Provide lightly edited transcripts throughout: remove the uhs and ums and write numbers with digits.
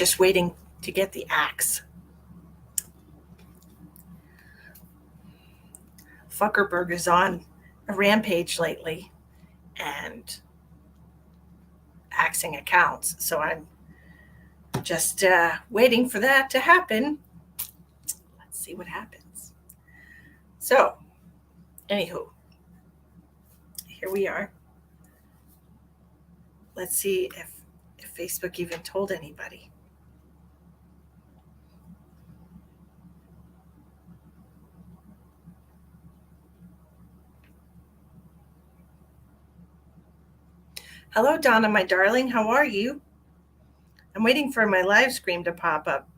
just waiting to get the axe. Zuckerberg is on a rampage lately and axing accounts. So I'm just waiting for that to happen. Let's see what happens. So, anywho, here we are. Let's see if Facebook even told anybody. Hello, Donna, my darling. How are you? I'm waiting for my live screen to pop up.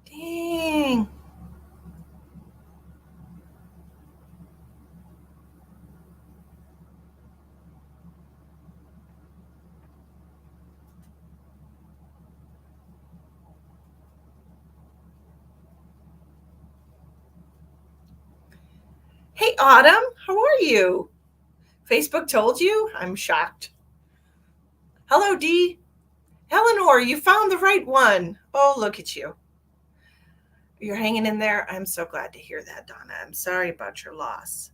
Dang. Hey, Autumn, how are you? Facebook told you? I'm shocked. Hello, Dee. Eleanor, you found the right one. Oh, look at you. You're hanging in there. I'm so glad to hear that, Donna. I'm sorry about your loss.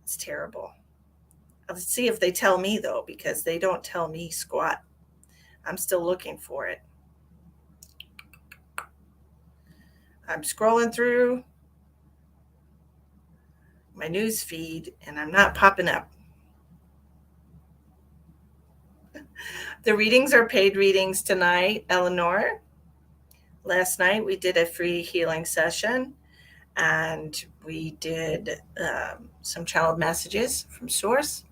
It's terrible. Let's see if they tell me, though, because they don't tell me squat. I'm still looking for it. I'm scrolling through my news feed and I'm not popping up. The readings are paid readings tonight, Eleanor. Last night we did a free healing session and we did some channeled messages from Source.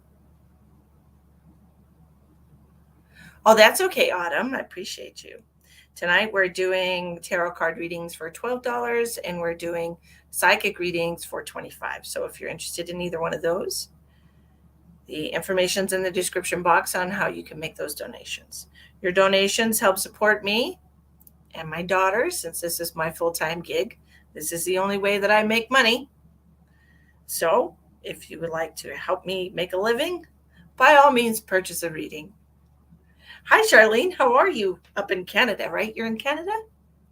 Oh, that's okay, Autumn. I appreciate you. Tonight we're doing tarot card readings for $12 and we're doing psychic readings for $25. So if you're interested in either one of those, the information's in the description box on how you can make those donations. Your donations help support me and my daughter, since this is my full-time gig. This is the only way that I make money. So if you would like to help me make a living, by all means, purchase a reading. Hi, Charlene. How are you? Up in Canada, right? You're in Canada?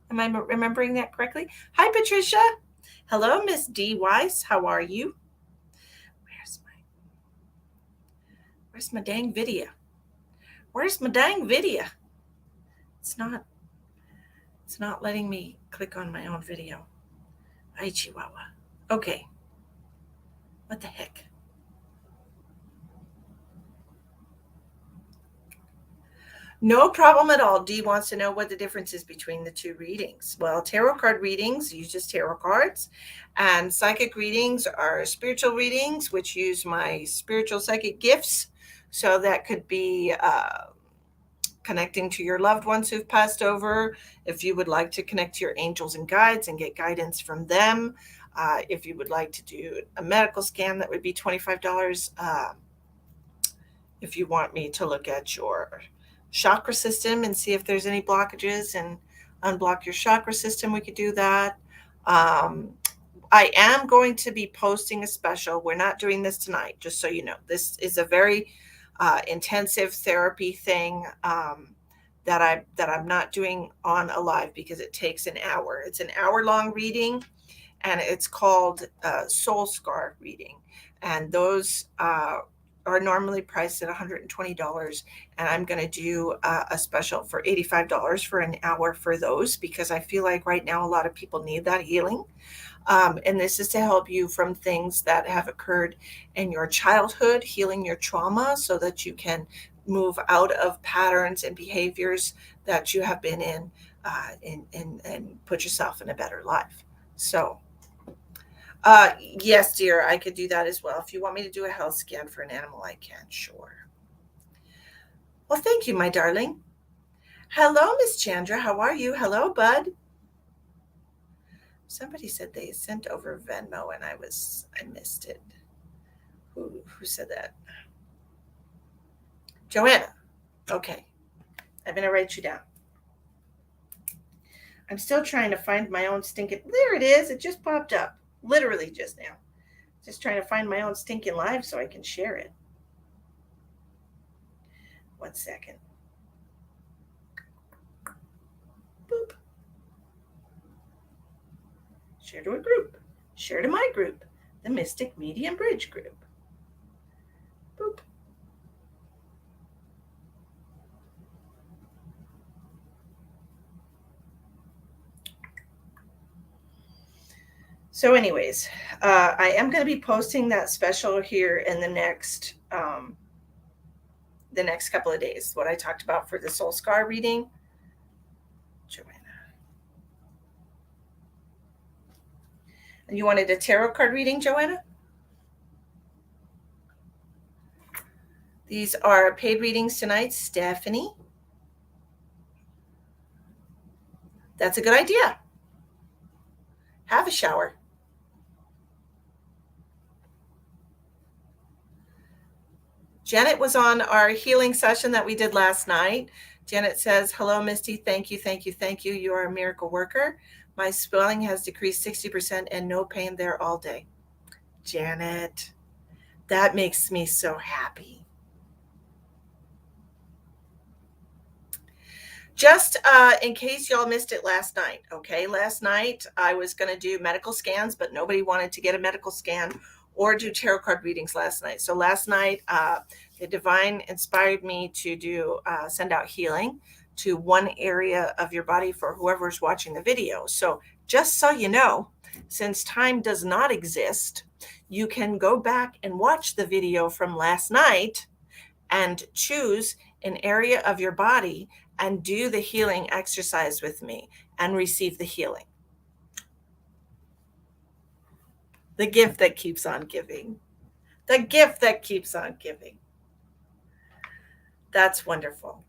Am I remembering that correctly? Hi, Patricia. Hello, Miss D. Weiss. How are you? Where's my dang video? Where's my dang video? It's not letting me click on my own video. Hi, Chihuahua. Okay. What the heck? No problem at all. Dee wants to know what the difference is between the two readings. Well, tarot card readings use just tarot cards, and psychic readings are spiritual readings, which use my spiritual psychic gifts. So that could be connecting to your loved ones who've passed over. If you would like to connect to your angels and guides and get guidance from them. If you would like to do a medical scan, that would be $25. If you want me to look at your chakra system and see if there's any blockages and unblock your chakra system, we could do that. I am going to be posting a special. We're not doing this tonight, just so you know. This is a very intensive therapy thing that I'm not doing on a live because it takes an hour. It's an hour-long reading, and it's called Soul Scar reading, and those are normally priced at $120, and I'm going to do a special for $85 for an hour for those, because I feel like right now a lot of people need that healing. And this is to help you from things that have occurred in your childhood, healing your trauma so that you can move out of patterns and behaviors that you have been in and put yourself in a better life. So yes, dear, I could do that as well. If you want me to do a health scan for an animal, I can, sure. Well, thank you, my darling. Hello, Miss Chandra. How are you? Hello, bud. Somebody said they sent over Venmo and I missed it. Who said that? Joanna. Okay. I'm going to write you down. I'm still trying to find my own stinking. There it is. It just popped up. Literally just now. Just trying to find my own stinking live so I can share it. 1 second. share to a group, share to my group, the Mystic Medium Bridge group. Boop. So anyways, I am going to be posting that special here in the next couple of days, what I talked about for the soul scar reading. Joanna. And you wanted a tarot card reading, Joanna? These are paid readings tonight, Stephanie. That's a good idea. Have a shower. Janet was on our healing session that we did last night. Janet says, hello, Misty. Thank you, thank you, thank you. You are a miracle worker. My swelling has decreased 60% and no pain there all day. Janet, that makes me so happy. Just in case y'all missed it last night, okay? Last night I was going to do medical scans, but nobody wanted to get a medical scan or do tarot card readings last night. So last night, the divine inspired me to send out healing to one area of your body for whoever's watching the video. So just so you know, since time does not exist, you can go back and watch the video from last night and choose an area of your body and do the healing exercise with me and receive the healing. The gift that keeps on giving. The gift that keeps on giving. That's wonderful.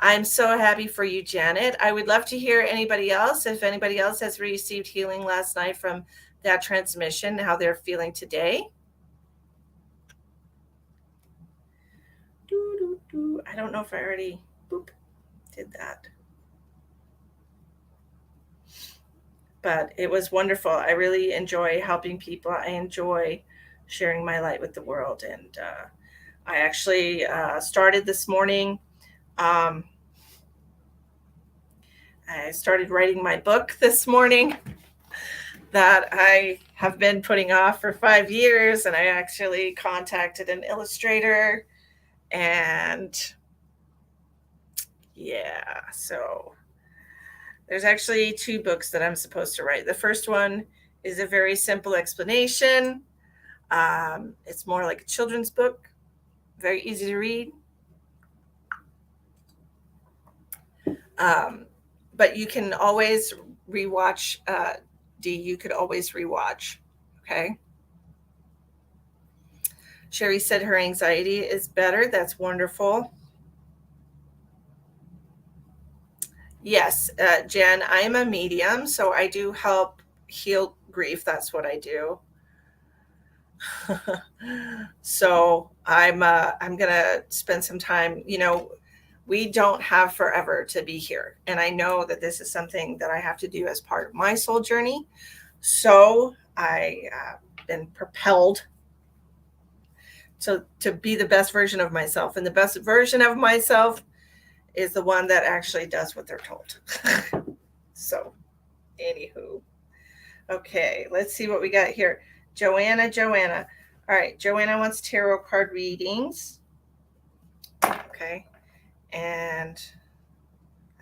I'm so happy for you, Janet. I would love to hear anybody else, if anybody else has received healing last night from that transmission, how they're feeling today. I don't know if I already did that. But it was wonderful. I really enjoy helping people. I enjoy sharing my light with the world. And I actually started this morning. I started writing my book this morning that I have been putting off for 5 years. And I actually contacted an illustrator. And yeah, so there's actually 2 books that I'm supposed to write. The first one is a very simple explanation. It's more like a children's book, very easy to read. But you can always rewatch. Dee, you could always rewatch. Okay. Sherry said her anxiety is better. That's wonderful. Yes, Jen, I am a medium, so I do help heal grief. That's what I do. So I'm gonna spend some time. We don't have forever to be here, and I know that this is something that I have to do as part of my soul journey. So I been propelled to be the best version of myself, and the best version of myself is the one that actually does what they're told. So, anywho. Okay, let's see what we got here. Joanna. All right, Joanna wants tarot card readings. Okay, and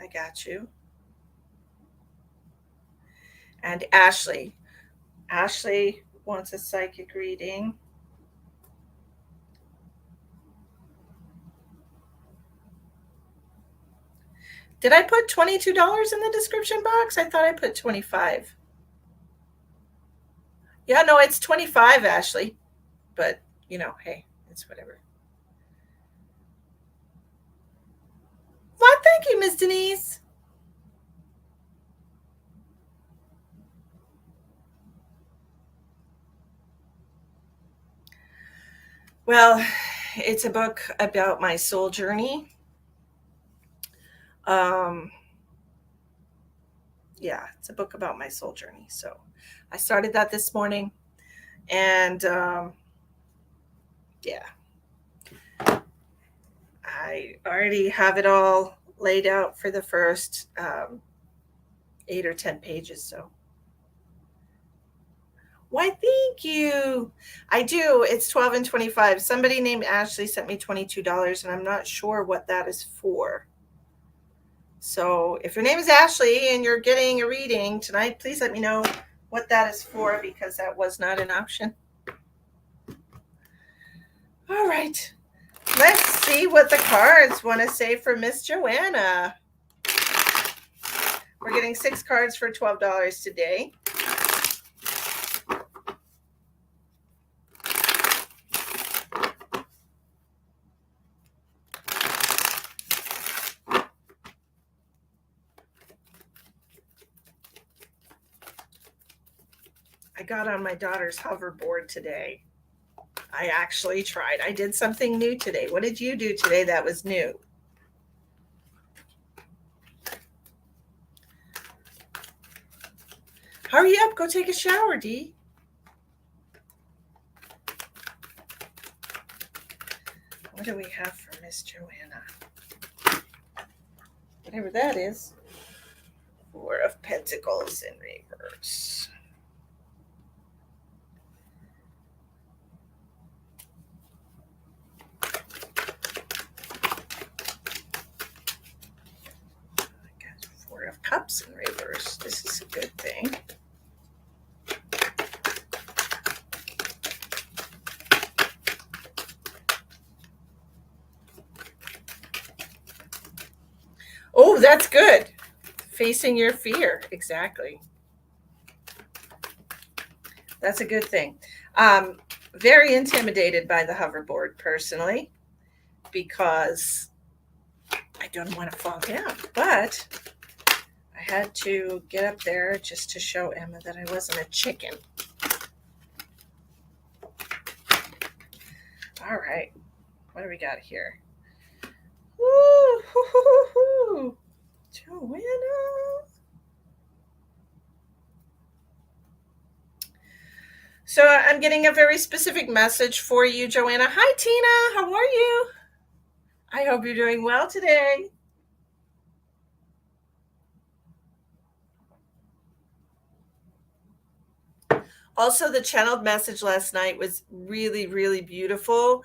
I got you. And Ashley. Ashley wants a psychic reading. Did I put $22 in the description box? I thought I put 25. Yeah, no, it's 25, Ashley. But, hey, it's whatever. Well, thank you, Miss Denise. Well, it's a book about my soul journey. Yeah, it's a book about my soul journey. So I started that this morning, and yeah, I already have it all laid out for the first 8 or 10 pages. So Why, thank you. I do. It's 12 and 25. Somebody named Ashley sent me $22, and I'm not sure what that is for. So if your name is Ashley and you're getting a reading tonight, please let me know what that is for, because that was not an option. All right. Let's see what the cards want to say for Miss Joanna. We're getting 6 cards for $12 today. I got on my daughter's hoverboard today. I actually tried. I did something new today. What did you do today that was new? Hurry up, go take a shower, Dee. What do we have for Miss Joanna? Whatever that is. 4 of Pentacles in reverse. I got 4 of Cups in reverse. This is a good thing. Oh, that's good. Facing your fear. Exactly. That's a good thing. Very intimidated by the hoverboard personally, because I don't want to fall down. But I had to get up there just to show Emma that I wasn't a chicken. All right. What do we got here? Woo, hoo, hoo, hoo. Joanna. So I'm getting a very specific message for you, Joanna. Hi, Tina. How are you? I hope you're doing well today. Also, the channeled message last night was really, really beautiful.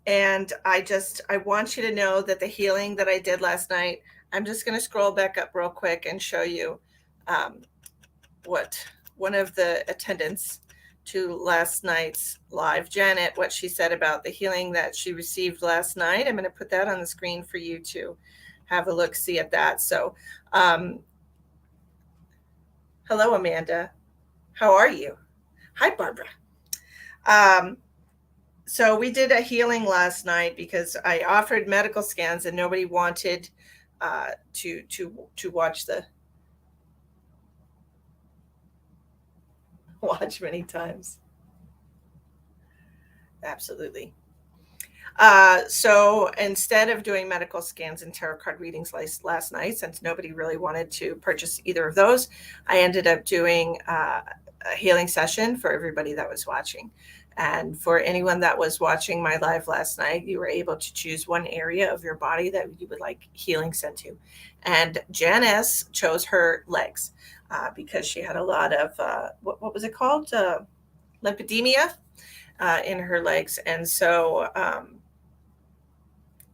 And I want you to know that the healing that I did last night, I'm just going to scroll back up real quick and show you what one of the attendants to last night's live, Janet, what she said about the healing that she received last night. I'm going to put that on the screen for you to have a look, see at that. So, hello, Amanda. How are you? Hi, Barbara. So we did a healing last night because I offered medical scans and nobody wanted to watch many times. Absolutely. So instead of doing medical scans and tarot card readings last night, since nobody really wanted to purchase either of those, I ended up doing a healing session for everybody that was watching. And for anyone that was watching my live last night, you were able to choose one area of your body that you would like healing sent to. And Janice chose her legs because she had a lot of, what was it called? Lymphedema in her legs. And so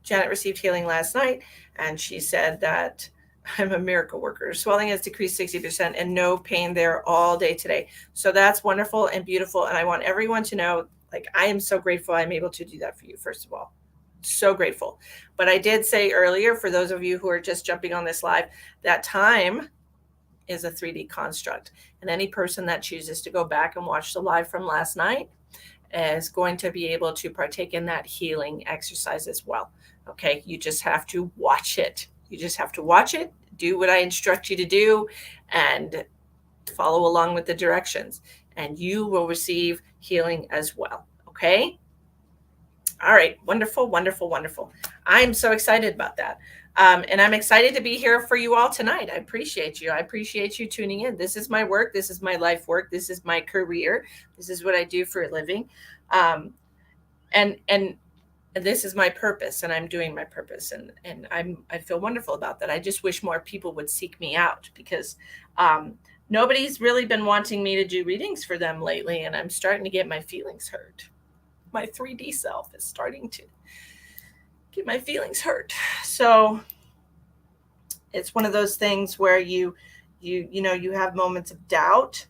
Janet received healing last night, and she said that I'm a miracle worker. Swelling has decreased 60% and no pain there all day today. So that's wonderful and beautiful. And I want everyone to know, like, I am so grateful I'm able to do that for you, first of all. So grateful. But I did say earlier, for those of you who are just jumping on this live, that time is a 3D construct. And any person that chooses to go back and watch the live from last night is going to be able to partake in that healing exercise as well. Okay, you just have to watch it. You just have to watch it, do what I instruct you to do, and follow along with the directions, and you will receive healing as well. Okay? All right, wonderful, wonderful, wonderful. I'm so excited about that. And I'm excited to be here for you all tonight. I appreciate you. I appreciate you tuning in. This is my work. This is my life work. This is my career. This is what I do for a living. And this is my purpose, and I'm doing my purpose, and I feel wonderful about that. I just wish more people would seek me out, because Nobody's really been wanting me to do readings for them lately, and I'm starting to get my feelings hurt. My 3D self is starting to get my feelings hurt. So it's one of those things where you have moments of doubt.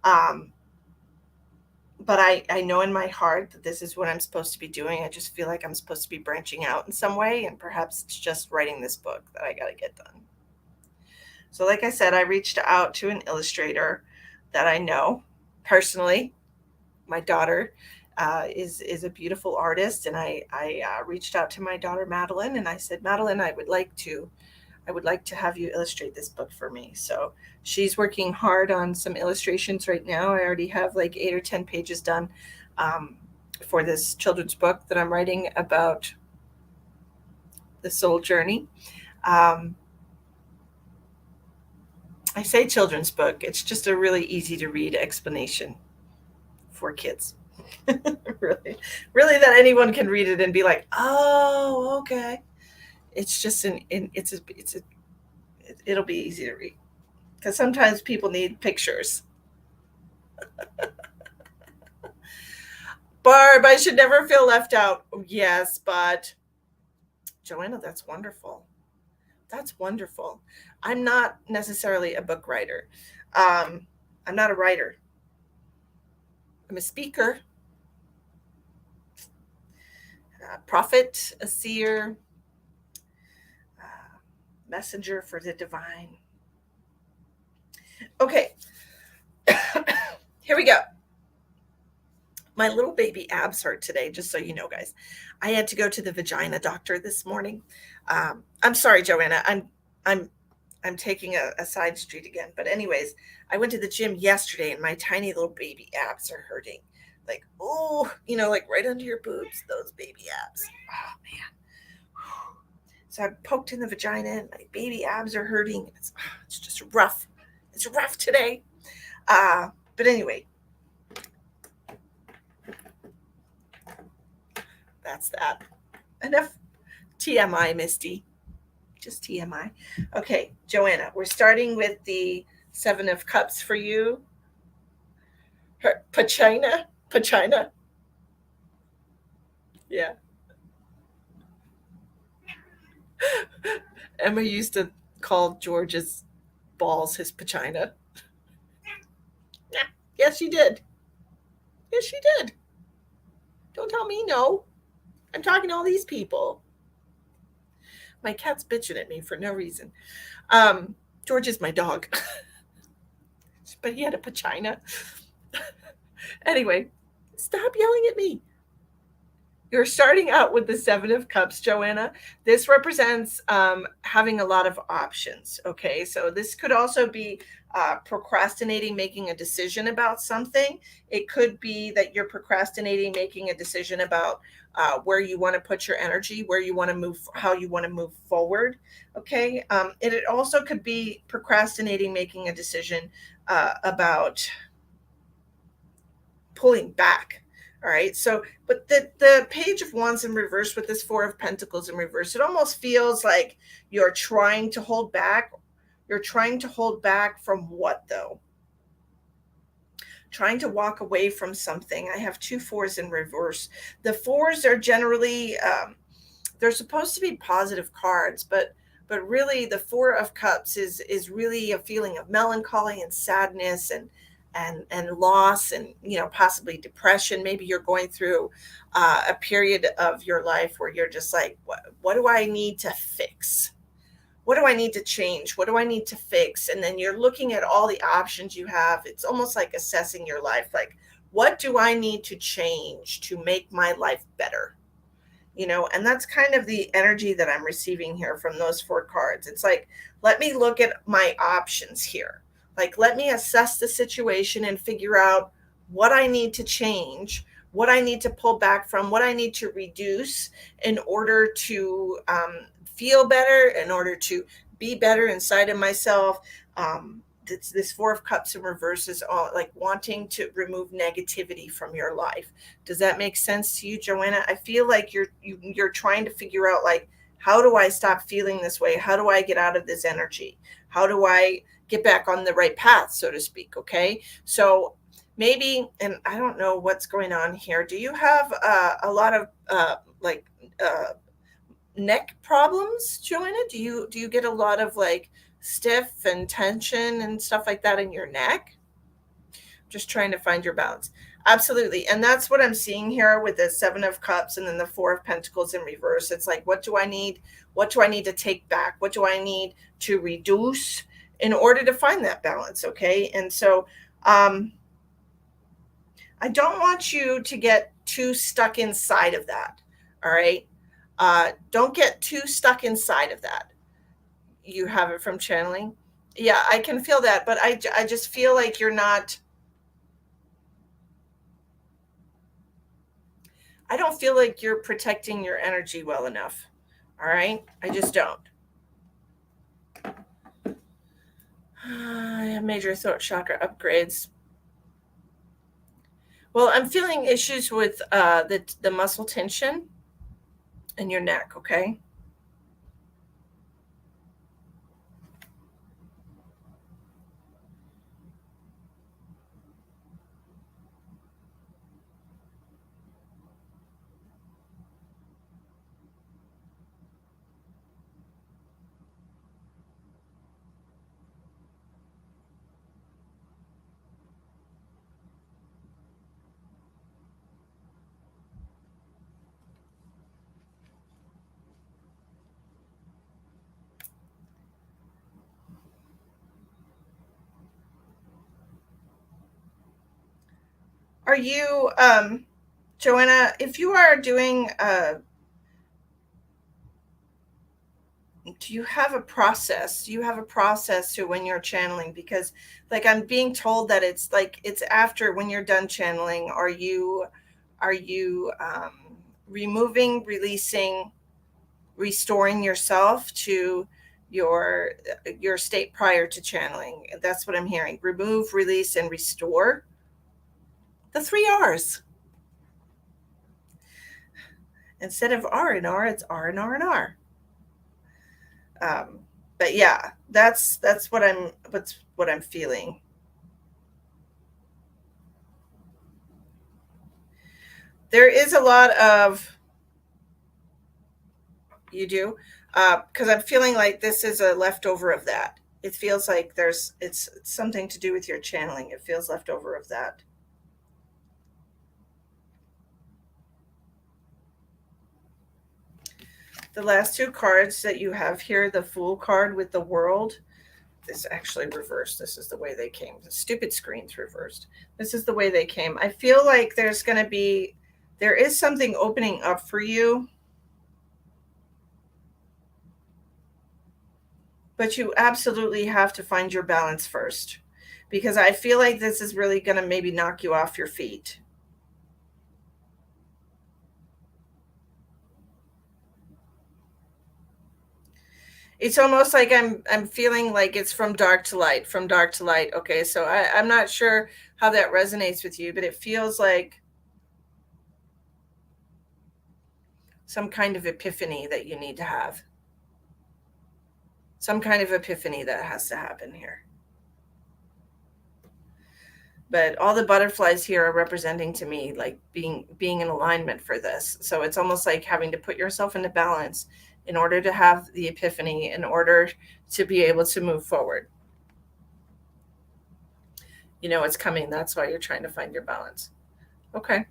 Um, but I know in my heart that this is what I'm supposed to be doing. I just feel like I'm supposed to be branching out in some way, and perhaps it's just writing this book that I got to get done. So, like I said, I reached out to an illustrator that I know personally. My daughter is a beautiful artist, and I reached out to my daughter Madeline, and I said, Madeline, I would like to have you illustrate this book for me. So she's working hard on some illustrations right now. I already have like 8 or 10 pages done for this children's book that I'm writing about the soul journey. I say children's book, it's just a really easy to read explanation for kids. really, really that anyone can read it and be like, oh, okay. It's just it'll be easy to read because sometimes people need pictures. Barb, I should never feel left out. Yes, but Joanna, that's wonderful. That's wonderful. I'm not necessarily a book writer. I'm not a writer. I'm a speaker, a prophet, a seer, messenger for the divine. Okay, here we go. My little baby abs hurt today, just so you know, guys. I had to go to the vagina doctor this morning. I'm sorry, Joanna. I'm taking a side street again. But anyways, I went to the gym yesterday, and my tiny little baby abs are hurting. Like, oh, like right under your boobs, those baby abs. Oh man. So I poked in the vagina, and my baby abs are hurting. It's just rough. It's rough today. But anyway, that's that. Enough TMI, Misty. Just TMI. Okay, Joanna, we're starting with the 7 of Cups for you. Her Pachina. Yeah. Emma used to call George's balls his Pachina. Yes, she did. Yes, she did. Don't tell me no. I'm talking to all these people. My cat's bitching at me for no reason. George is my dog. But he had a Pachina. Anyway, stop yelling at me. You're starting out with the 7 of Cups, Joanna. This represents having a lot of options. Okay, so this could also be procrastinating making a decision about something. It could be that you're procrastinating making a decision about where you want to put your energy, where you want to move, how you want to move forward. Okay, and it also could be procrastinating making a decision about pulling back. All right. So, but the Page of Wands in reverse with this 4 of Pentacles in reverse, it almost feels like you're trying to hold back. You're trying to hold back from what, though? Trying to walk away from something. I have 2 4s in reverse. The 4s are generally, they're supposed to be positive cards, but really the 4 of Cups is really a feeling of melancholy and sadness and loss and possibly depression. Maybe you're going through a period of your life where you're just like, what do I need to fix? What do I need to change? What do I need to fix? And then you're looking at all the options you have. It's almost like assessing your life, like, what do I need to change to make my life better? And that's kind of the energy that I'm receiving here from those 4 cards. It's like, let me look at my options here. Like, let me assess the situation and figure out what I need to change, what I need to pull back from, what I need to reduce in order to feel better, in order to be better inside of myself. This 4 of Cups in reverse is all like wanting to remove negativity from your life. Does that make sense to you, Joanna? I feel like you're trying to figure out, like, how do I stop feeling this way? How do I get out of this energy? How do I get back on the right path, so to speak. Okay. So maybe, and I don't know what's going on here. Do you have a lot of like uh, neck problems, Joanna? Do you get a lot of like stiff and tension and stuff like that in your neck? Just trying to find your balance. Absolutely. And that's what I'm seeing here with the 7 of Cups and then the 4 of Pentacles in reverse. It's like, what do I need? What do I need to take back? What do I need to reduce in order to find that balance? Okay. And so I don't want you to get too stuck inside of that. All right. Don't get too stuck inside of that. You have it from channeling. Yeah, I can feel that. But I just feel like you're not, I don't feel like you're protecting your energy well enough. All right. I just don't. I have major throat chakra upgrades. Well, I'm feeling issues with the muscle tension in your neck. Okay. Are you, Joanna, if you are doing, do you have a process? Do you have a process to when you're channeling? Because, like, I'm being told that it's like it's after when you're done channeling. Are you removing, releasing, restoring yourself to your your state prior to channeling? That's what I'm hearing. Remove, release, and restore. The 3 R's. Instead of R and R, it's R and R and R. Um, but yeah, that's what I'm feeling. There is a lot of, you do, because I'm feeling like this is a leftover of that. It feels like it's something to do with your channeling. It feels leftover of that. The last 2 cards that you have here, the Fool card with the World, this actually reversed. This is the way they came. The stupid screen's reversed. This is the way they came. I feel like there is something opening up for you, but you absolutely have to find your balance first, because I feel like this is really going to maybe knock you off your feet. It's almost like I'm feeling like it's from dark to light, from dark to light. Okay, so I'm not sure how that resonates with you, but it feels like some kind of epiphany that you need to have. Some kind of epiphany that has to happen here. But all the butterflies here are representing to me like being in alignment for this. So it's almost like having to put yourself into balance in order to have the epiphany, in order to be able to move forward. You know it's coming. That's why you're trying to find your balance. Okay.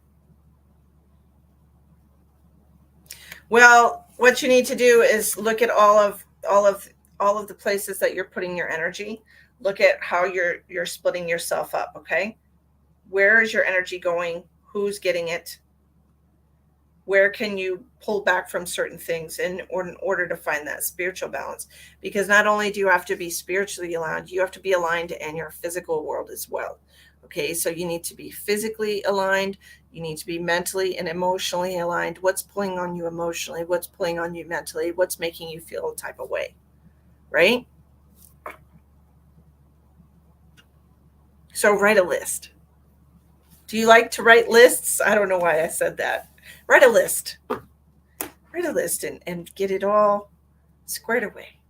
Well, what you need to do is look at all of the places that you're putting your energy. Look at how you're splitting yourself up. Okay. Where is your energy going? Who's getting it? Where can you pull back from certain things in order to find that spiritual balance? Because not only do you have to be spiritually aligned, you have to be aligned in your physical world as well. Okay, so you need to be physically aligned, you need to be mentally and emotionally aligned. What's pulling on you emotionally? What's pulling on you mentally? What's making you feel a type of way? Right? So write a list. Do you like to write lists? I don't know why I said that. Write a list. Write a list and get it all squared away.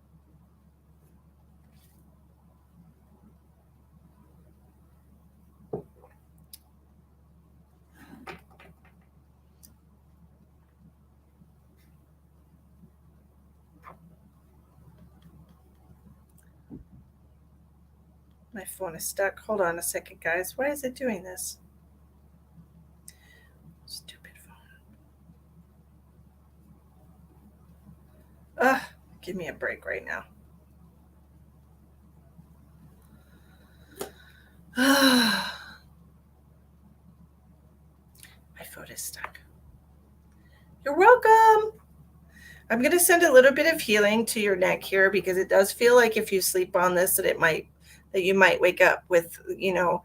My phone is stuck. Hold on a second, guys. Why is it doing this? Stupid phone. Ugh, give me a break right now. My phone is stuck. You're welcome. I'm going to send a little bit of healing to your neck here because it does feel like if you sleep on this that you might wake up with, how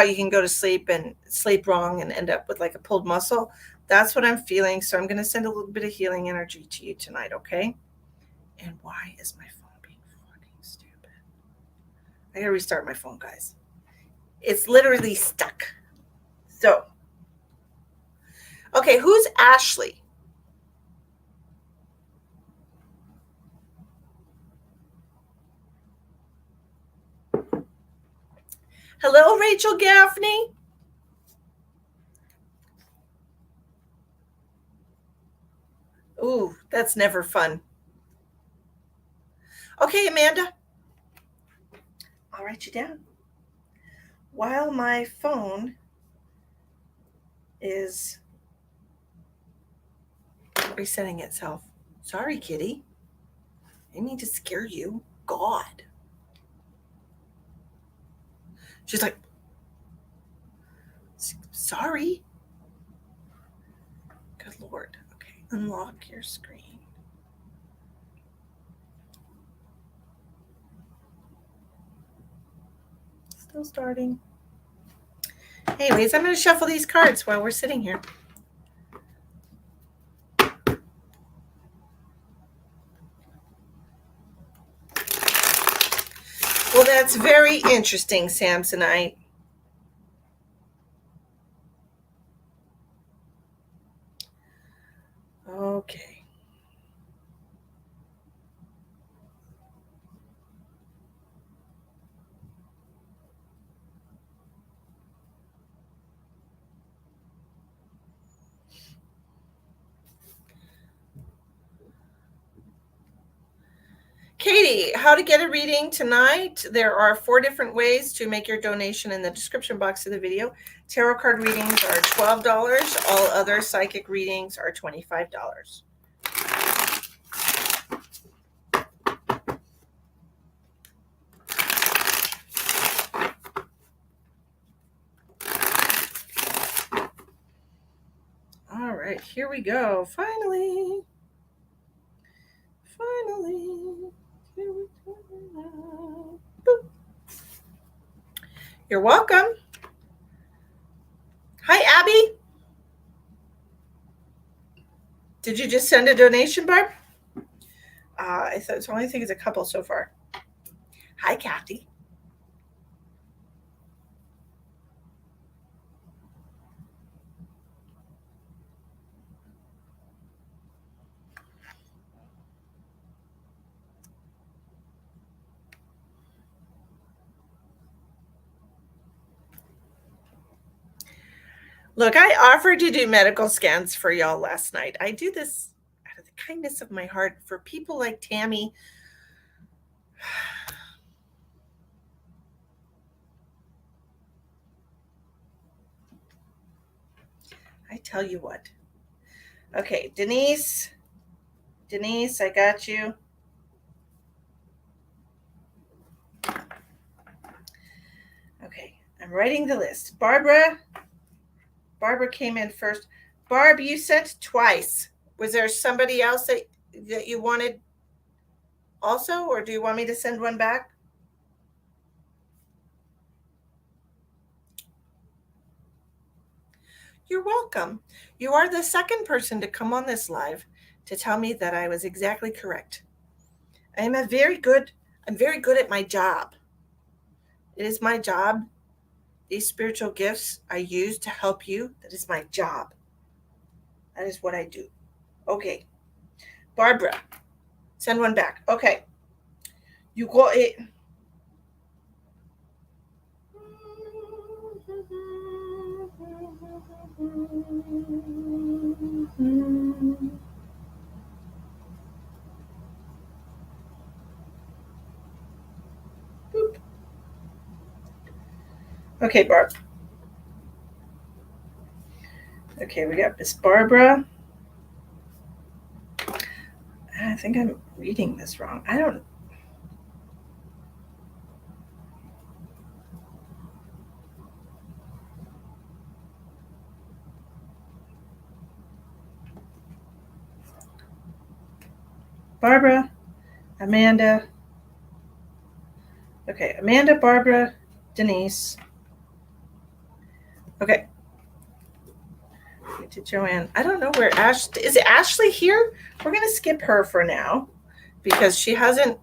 you can go to sleep and sleep wrong and end up with like a pulled muscle. That's what I'm feeling. So I'm going to send a little bit of healing energy to you tonight, okay? And why is my phone being fucking stupid? I got to restart my phone, guys. It's literally stuck. So, okay, who's Ashley? Hello, Rachel Gaffney. Ooh, that's never fun. Okay, Amanda. I'll write you down. While my phone is resetting itself. Sorry, kitty. I didn't mean to scare you. God. She's like, sorry. Good Lord. Okay, unlock your screen. Still starting. Anyways, I'm going to shuffle these cards while we're sitting here. Well, that's very interesting, Samsonite. Okay. Katie, how to get a reading tonight. There are 4 different ways to make your donation in the description box of the video. Tarot card readings are $12. All other psychic readings are $25. All right, here we go. Finally. Here we go. Boop. You're welcome. Hi, Abby. Did you just send a donation, Barb? I only think it's a couple so far. Hi, Kathy. Look, I offered to do medical scans for y'all last night. I do this out of the kindness of my heart for people like Tammy. I tell you what. Okay, Denise, I got you. Okay, I'm writing the list. Barbara came in first. Barb, you sent twice. Was there somebody else that you wanted also, or do you want me to send one back? You're welcome. You are the second person to come on this live to tell me that I was exactly correct. I'm very good at my job. It is my job. These spiritual gifts I use to help you. That is my job. That is what I do. Okay. Barbara, send one back. Okay. You got it. Boop. Okay, Barb. Okay, we got Miss Barbara. I think I'm reading this wrong. I don't. Barbara, Amanda. Okay, Amanda, Barbara, Denise. Okay. To Joanne. I don't know where Ash is. Ashley here? We're gonna skip her for now because she hasn't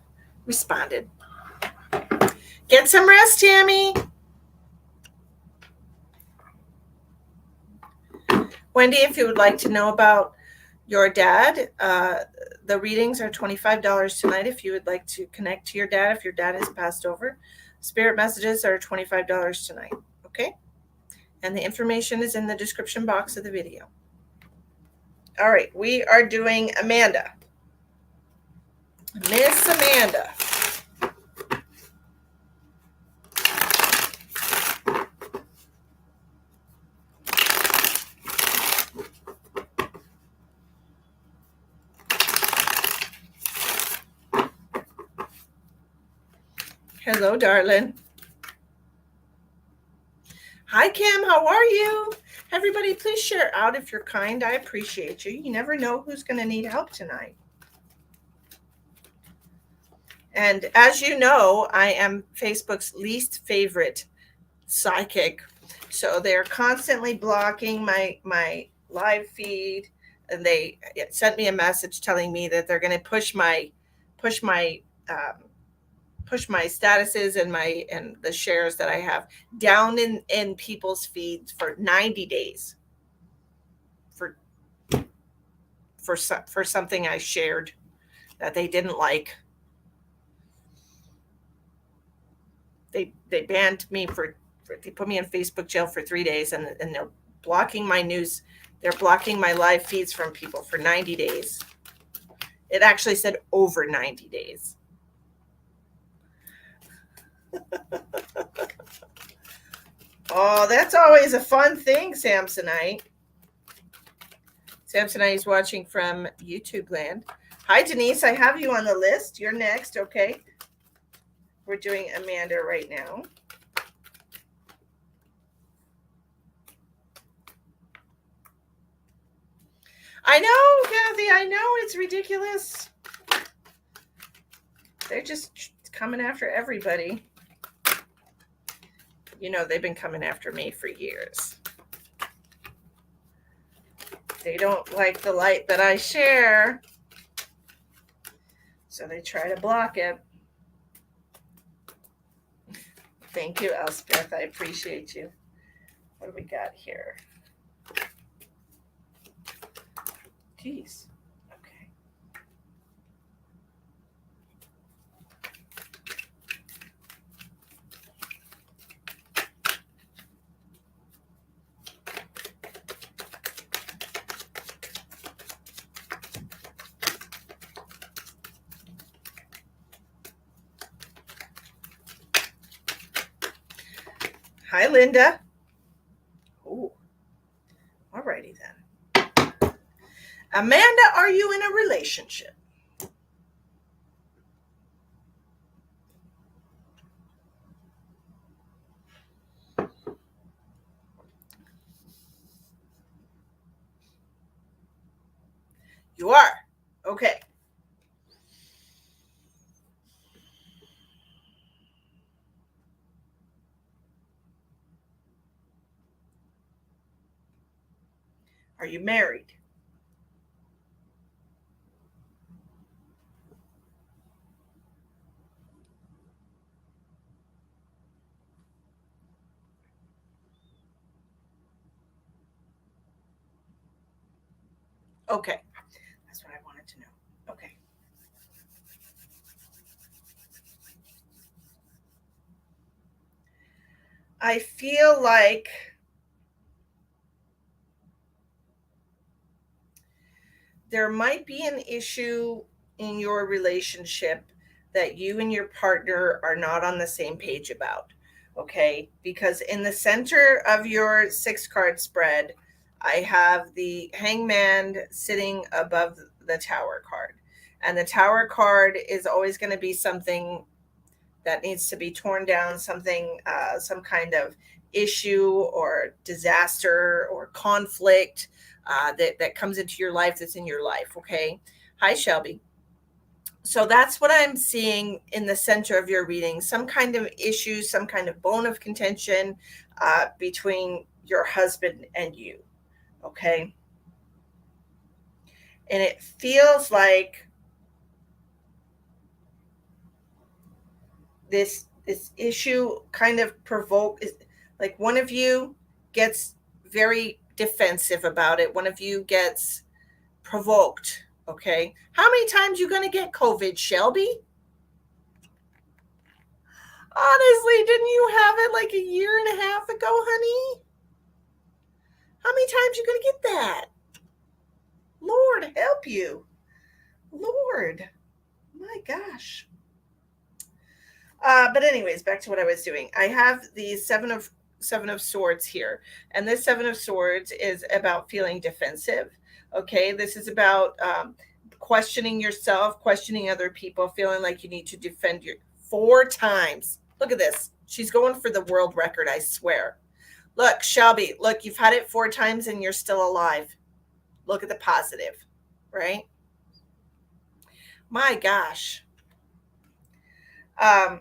responded. Get some rest, Tammy. Wendy, if you would like to know about your dad, the readings are $25 tonight if you would like to connect to your dad if your dad has passed over. Spirit messages are $25 tonight, okay? And the information is in the description box of the video. All right, we are doing Amanda. Miss Amanda. Hello, darling. Hi, Kim. How are you? Everybody, please share out if you're kind. I appreciate you. You never know who's going to need help tonight. And as you know, I am Facebook's least favorite psychic. So they're constantly blocking my live feed, and they sent me a message telling me that they're going to push my um, push my statuses and the shares that I have down in people's feeds for 90 days for for something I shared that they didn't like. They banned me they put me in Facebook jail for 3 days, and they're blocking my news. They're blocking my live feeds from people for 90 days. It actually said over 90 days. Oh, that's always a fun thing, Samsonite. Samsonite is watching from YouTube land. Hi, Denise. I have you on the list. You're next, okay? We're doing Amanda right now. I know, Kathy. I know it's ridiculous. They're just coming after everybody. You know, they've been coming after me for years. They don't like the light that I share, so they try to block it. Thank you, Elspeth. I appreciate you. What do we got here? Jeez. Okay. Hi, Linda. Oh, alrighty then. Amanda, are you in a relationship? You are. Okay. Are you married? Okay. That's what I wanted to know. Okay. I feel like there might be an issue in your relationship that you and your partner are not on the same page about. Okay, because in the center of your 6 card spread, I have the hangman sitting above the tower card. And the tower card is always going to be something that needs to be torn down, something, some kind of issue or disaster or conflict that comes into your life, that's in your life. Okay. Hi, Shelby. So that's what I'm seeing in the center of your reading, some kind of issue, some kind of bone of contention between your husband and you. Okay. And it feels like this issue kind of like one of you gets very defensive about it, one of you gets provoked. Okay, how many times you gonna get COVID, Shelby? Honestly, didn't you have it like a year and a half ago, honey? How many times you gonna get that? Lord help you. Lord, my gosh. But anyways, back to what I was doing. I have the seven of swords here, and this 7 of swords is about feeling defensive. Okay, this is about questioning yourself, questioning other people, feeling like you need to defend your 4 times. Look at this. She's going for the world record, I swear. Look, Shelby, look, you've had it 4 times and you're still alive. Look at the positive, right? My gosh. Um,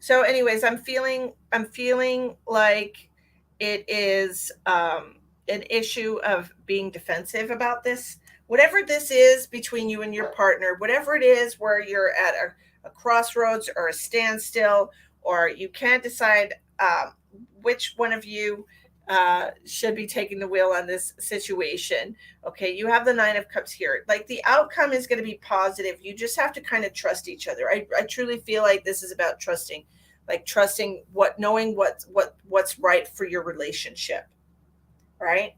So, anyways, I'm feeling like it is an issue of being defensive about this. Whatever this is between you and your partner, whatever it is where you're at a crossroads or a standstill, or you can't decide which one of you should be taking the wheel on this situation. Okay, you have the 9 of cups here. Like the outcome is going to be positive. You just have to kind of trust each other. I truly feel like this is about trusting, like trusting knowing what's right for your relationship, right?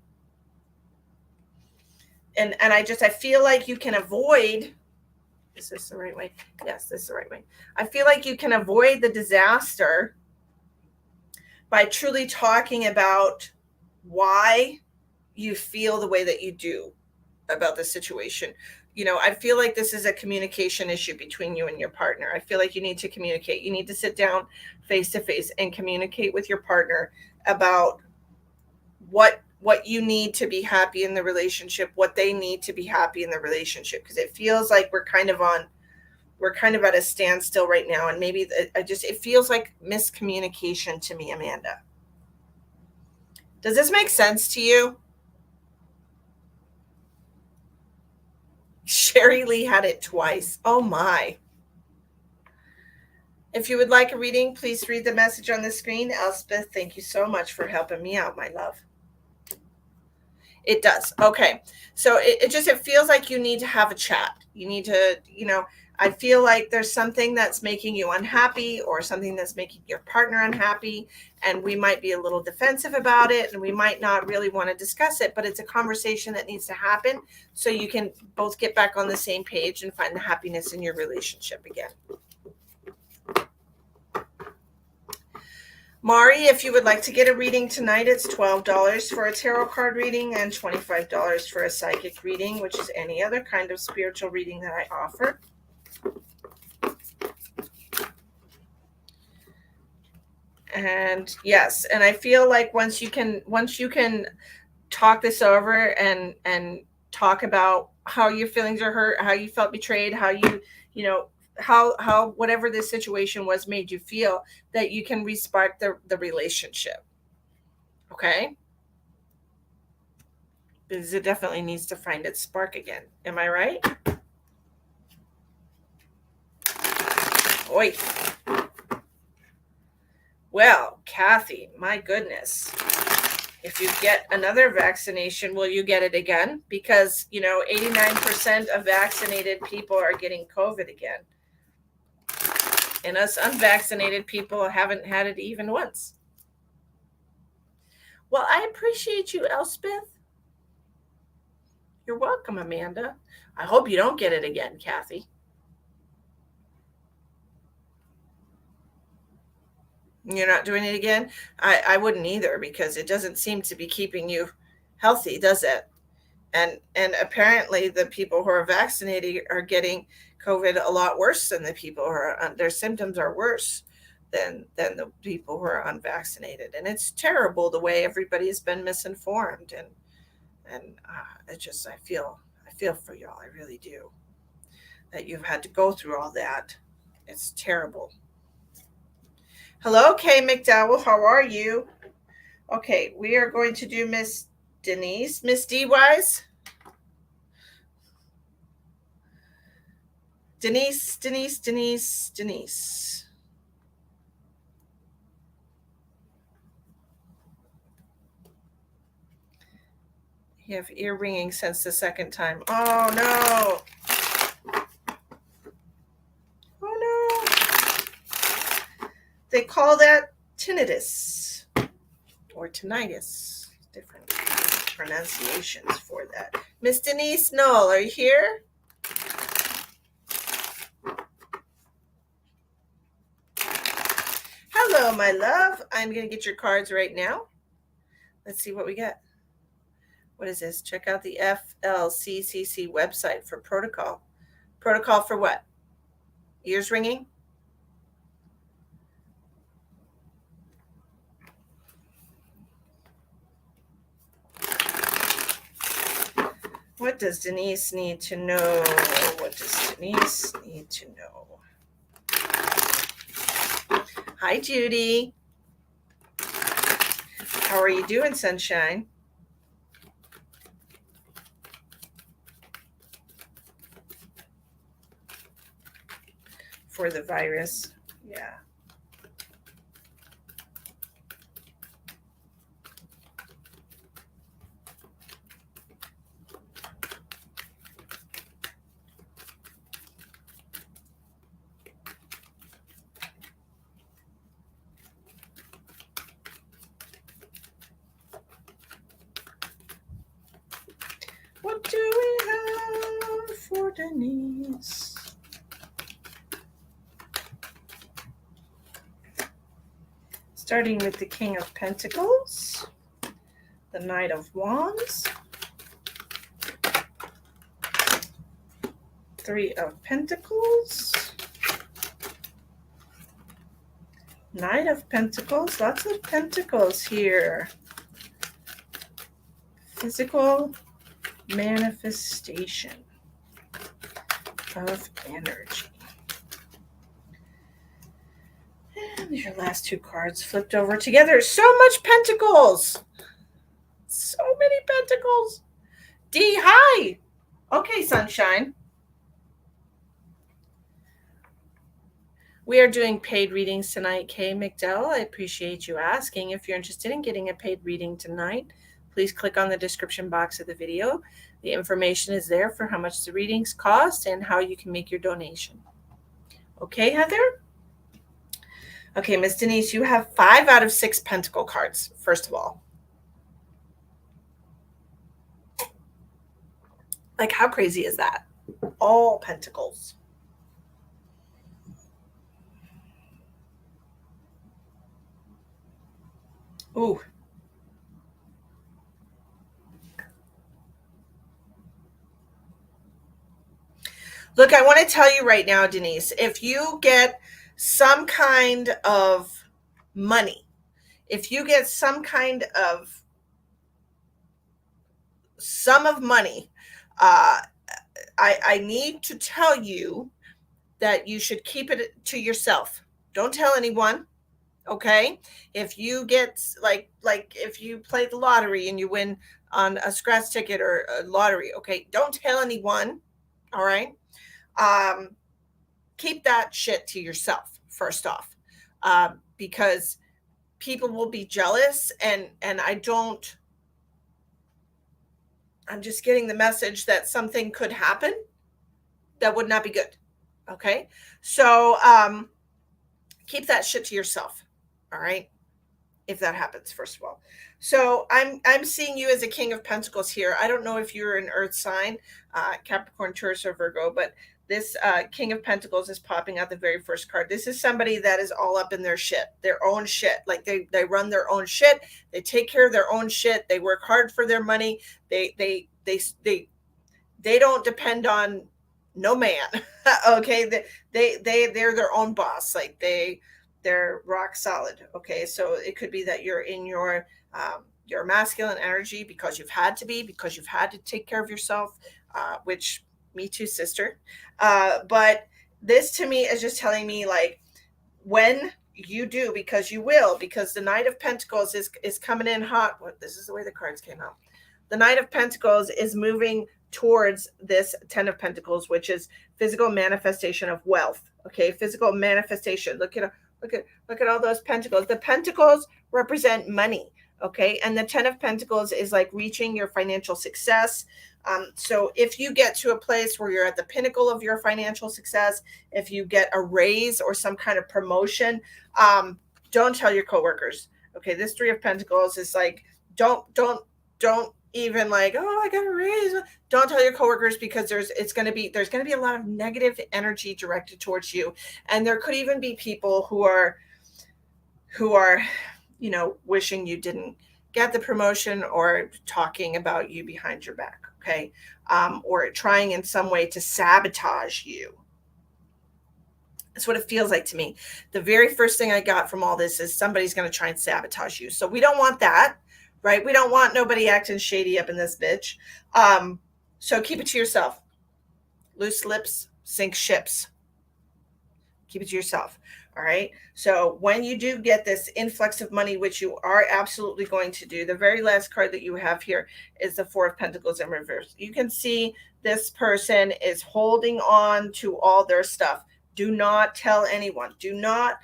And I feel like you can avoid. Is this the right way? Yes, this is the right way. I feel like you can avoid the disaster by truly talking about why you feel the way that you do about the situation. I feel like this is a communication issue between you and your partner. I feel like you need to communicate. You need to sit down face to face and communicate with your partner about what you need to be happy in the relationship, what they need to be happy in the relationship, because it feels like we're kind of at a standstill right now, and maybe it feels like miscommunication to me, Amanda. Does this make sense to you? Sherry Lee had it twice. Oh my. If you would like a reading, please read the message on the screen. Elspeth, thank you so much for helping me out, my love. It does. Okay. So it feels like you need to have a chat. You need to, I feel like there's something that's making you unhappy or something that's making your partner unhappy. And we might be a little defensive about it and we might not really want to discuss it, but it's a conversation that needs to happen so you can both get back on the same page and find the happiness in your relationship again. Mari, if you would like to get a reading tonight, it's $12 for a tarot card reading and $25 for a psychic reading, which is any other kind of spiritual reading that I offer. And yes, and I feel like once you can talk this over and talk about how your feelings are hurt, how you felt betrayed, how how whatever this situation was made you feel, that you can respark the relationship. Okay? Because it definitely needs to find its spark again. Am I right? Oi. Well, Kathy, my goodness. If you get another vaccination, will you get it again? Because, 89% of vaccinated people are getting COVID again. And us unvaccinated people haven't had it even once. Well, I appreciate you, Elspeth. You're welcome, Amanda. I hope you don't get it again, Kathy. You're not doing it again? I wouldn't either, because it doesn't seem to be keeping you healthy, does it? And apparently the people who are vaccinated are getting COVID a lot worse than the people who are their symptoms are worse than the people who are unvaccinated. And it's terrible the way everybody has been misinformed. And it just I feel for y'all. I really do, that you've had to go through all that. It's terrible. Hello, Kay McDowell. How are you? Okay, we are going to do Miss Denise. Miss D Wise. Denise, Denise, Denise, Denise. You have ear ringing since the second time. Oh no. Oh no. They call that tinnitus or tinnitus. Different pronunciations for that. Miss Denise Knoll, are you here? Hello, my love. I'm going to get your cards right now. Let's see what we get. What is this? Check out the FLCCC website for protocol. Protocol for what? Ears ringing? What does Denise need to know? What does Denise need to know? Hi, Judy. How are you doing, sunshine? For the virus. Yeah. What do we have for Denise? Starting with the King of Pentacles, the Knight of Wands, Three of Pentacles, Knight of Pentacles, lots of pentacles here. Physical manifestation of energy. And your last two cards flipped over together. So much pentacles. So many pentacles. D, hi. Okay, sunshine. We are doing paid readings tonight, Kay McDowell. I appreciate you asking. If you're interested in getting a paid reading tonight, please click on the description box of the video. The information is there for how much the readings cost and how you can make your donation. Okay, Heather? Okay, Miss Denise, you have 5 out of 6 pentacle cards, first of all. Like, how crazy is that? All pentacles. Ooh. Look, I want to tell you right now, Denise, if you get some kind of money, if you get some kind of sum of money, I need to tell you that you should keep it to yourself. Don't tell anyone. Okay, if you get like if you play the lottery and you win on a scratch ticket or a lottery, okay, don't tell anyone. All right, keep that shit to yourself first off, because people will be jealous, and I'm just getting the message that something could happen that would not be good. Okay, so keep that shit to yourself. All right, if that happens, first of all. So I'm seeing you as a King of Pentacles here. I don't know if you're an Earth sign, Capricorn, Taurus, or Virgo, but This King of Pentacles is popping out the very first card. This is somebody that is all up in their shit, their own shit. Like they run their own shit. They take care of their own shit. They work hard for their money. They don't depend on no man. Okay, they're their own boss. Like they're rock solid. Okay, so it could be that you're in your masculine energy because you've had to be, because you've had to take care of yourself, which me too, sister. But this to me is just telling me, like, when you do, because you will, because the Knight of Pentacles is coming in hot. What, this is the way the cards came out. The Knight of Pentacles is moving towards this Ten of Pentacles, which is physical manifestation of wealth. Okay, physical manifestation. Look at all those pentacles. The pentacles represent money. Okay, and the Ten of Pentacles is like reaching your financial success. So if you get to a place where you're at the pinnacle of your financial success, if you get a raise or some kind of promotion, don't tell your coworkers. Okay, this Three of Pentacles is like, don't even like, oh, I got a raise. Don't tell your coworkers, because there's going to be a lot of negative energy directed towards you, and there could even be people who are wishing you didn't get the promotion, or talking about you behind your back. Okay, or trying in some way to sabotage you. That's what it feels like to me. The very first thing I got from all this is somebody's going to try and sabotage you. So we don't want that, right? We don't want nobody acting shady up in this bitch. So keep it to yourself. Loose lips sink ships. Keep it to yourself. All right. So when you do get this influx of money, which you are absolutely going to do, the very last card that you have here is the Four of Pentacles in reverse. You can see this person is holding on to all their stuff. Do not tell anyone. Do not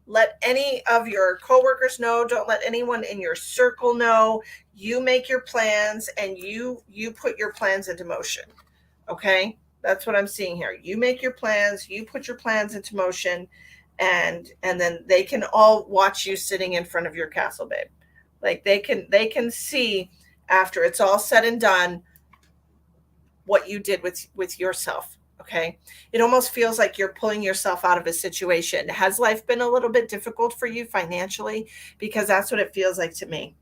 let any of your coworkers know. Don't let anyone in your circle know. You make your plans, and you put your plans into motion. Okay? That's what I'm seeing here. You make your plans, you put your plans into motion, and then they can all watch you sitting in front of your castle, babe. Like they can see, after it's all said and done, what you did with yourself. Okay, it almost feels like you're pulling yourself out of a situation. Has life been a little bit difficult for you financially? Because that's what it feels like to me.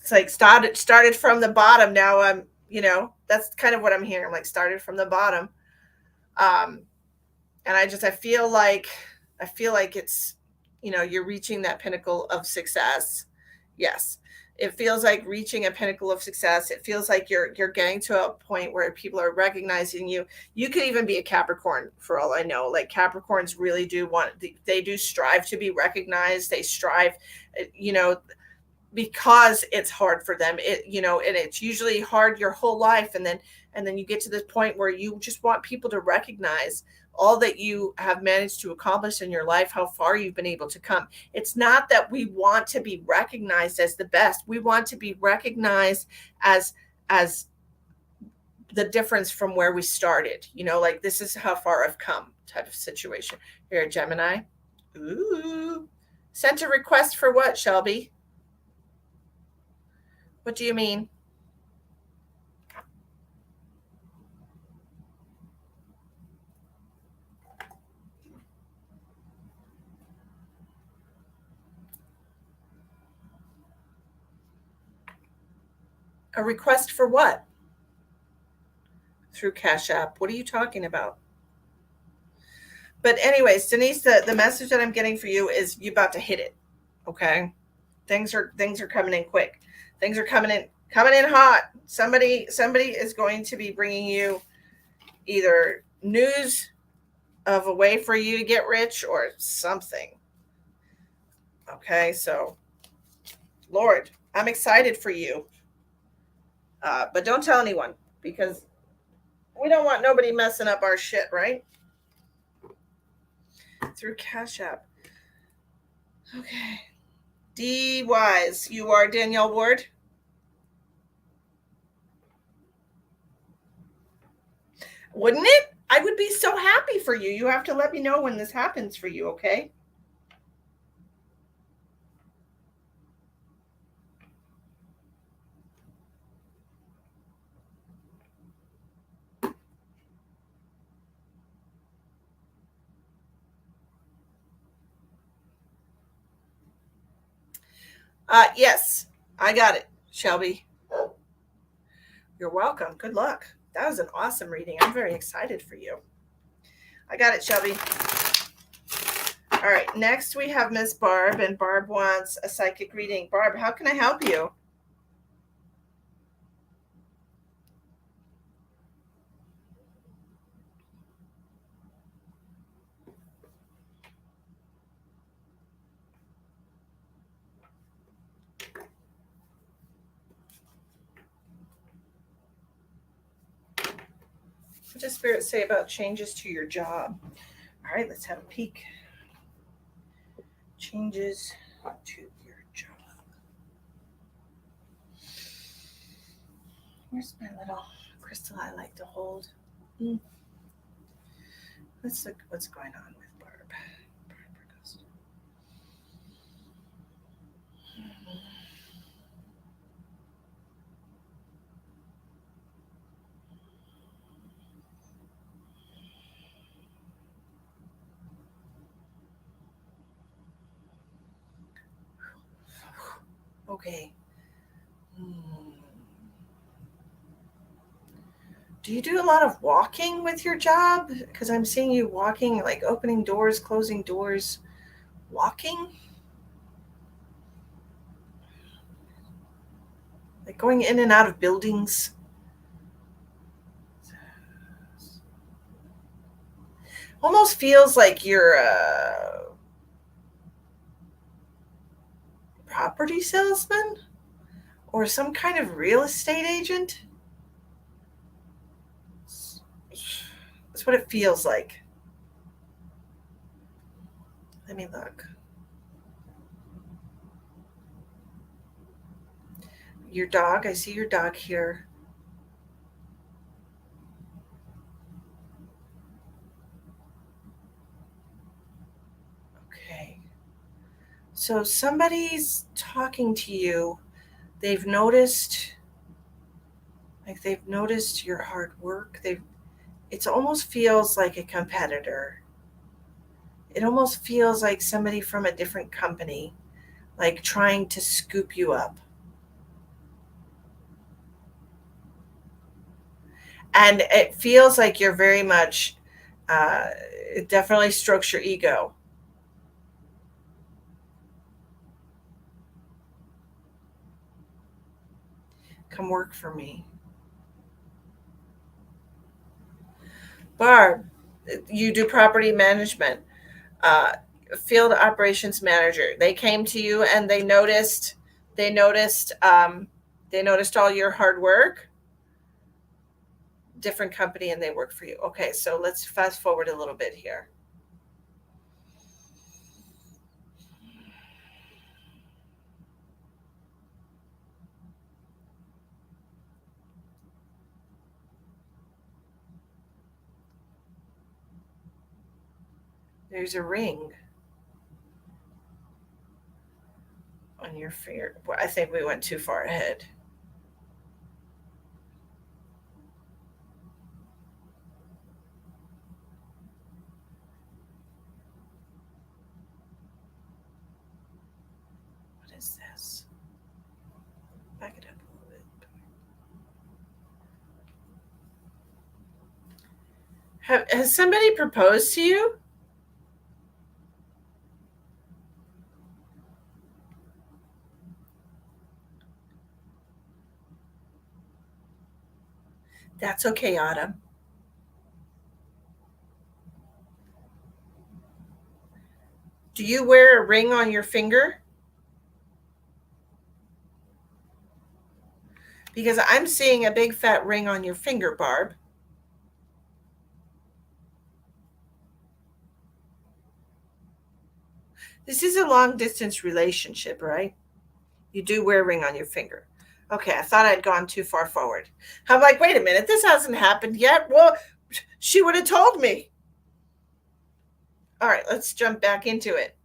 It's like started from the bottom. Now I'm, that's kind of what I'm hearing. I'm like, started from the bottom. And I feel like it's, you're reaching that pinnacle of success. Yes. It feels like reaching a pinnacle of success. It feels like you're getting to a point where people are recognizing you. You could even be a Capricorn, for all I know. Like, Capricorns really do they do strive to be recognized. They strive, because it's hard for them. And it's usually hard your whole life. And then you get to this point where you just want people to recognize all that you have managed to accomplish in your life, how far you've been able to come. It's not that we want to be recognized as the best. We want to be recognized as the difference from where we started. Like, this is how far I've come type of situation. Here, Gemini. Ooh. Sent a request for what, Shelby? What do you mean? A request for what? Through Cash App. What are you talking about? But anyways, Denise, the message that I'm getting for you is you about to hit it. Okay? Things are coming in quick. Things are coming in hot. Somebody is going to be bringing you either news of a way for you to get rich or something. Okay, so Lord, I'm excited for you. But don't tell anyone, because we don't want nobody messing up our shit, right? Through Cash App. Okay. D Wise, you are Danielle Ward. Wouldn't it? I would be so happy for you. You have to let me know when this happens for you, okay? Yes, I got it, Shelby. You're welcome. Good luck. That was an awesome reading. I'm very excited for you. I got it, Shelby. All right, next we have Miss Barb, and Barb wants a psychic reading. Barb, how can I help you? What does Spirit say about changes to your job? All right, let's have a peek. Changes to your job. Where's my little crystal I like to hold? Let's look what's going on with Barb. Okay. Do you do a lot of walking with your job? Because I'm seeing you walking, like opening doors, closing doors, walking, like going in and out of buildings. Almost feels like you're a property salesman or some kind of real estate agent. That's what it feels like. Let me look. Your dog, I see your dog here. Okay. So somebody's talking to you. They've noticed, like they've noticed your hard work. It almost feels like a competitor. It almost feels like somebody from a different company, like trying to scoop you up. And it feels like you're very much, it definitely strokes your ego. Come work for me. Barb, you do property management, uh, field operations manager. They came to you and they noticed, they noticed all your hard work. Different company and they work for you. Okay, so let's fast forward a little bit here. There's a ring on your finger. Well, I think we went too far ahead. What is this? Back it up a little bit. Has somebody proposed to you? That's okay, Autumn. Do you wear a ring on your finger? Because I'm seeing a big fat ring on your finger, Barb. This is a long distance relationship, right? You do wear a ring on your finger. Okay, I thought I'd gone too far forward. I'm like, wait a minute, this hasn't happened yet. Well, she would have told me. All right, let's jump back into it.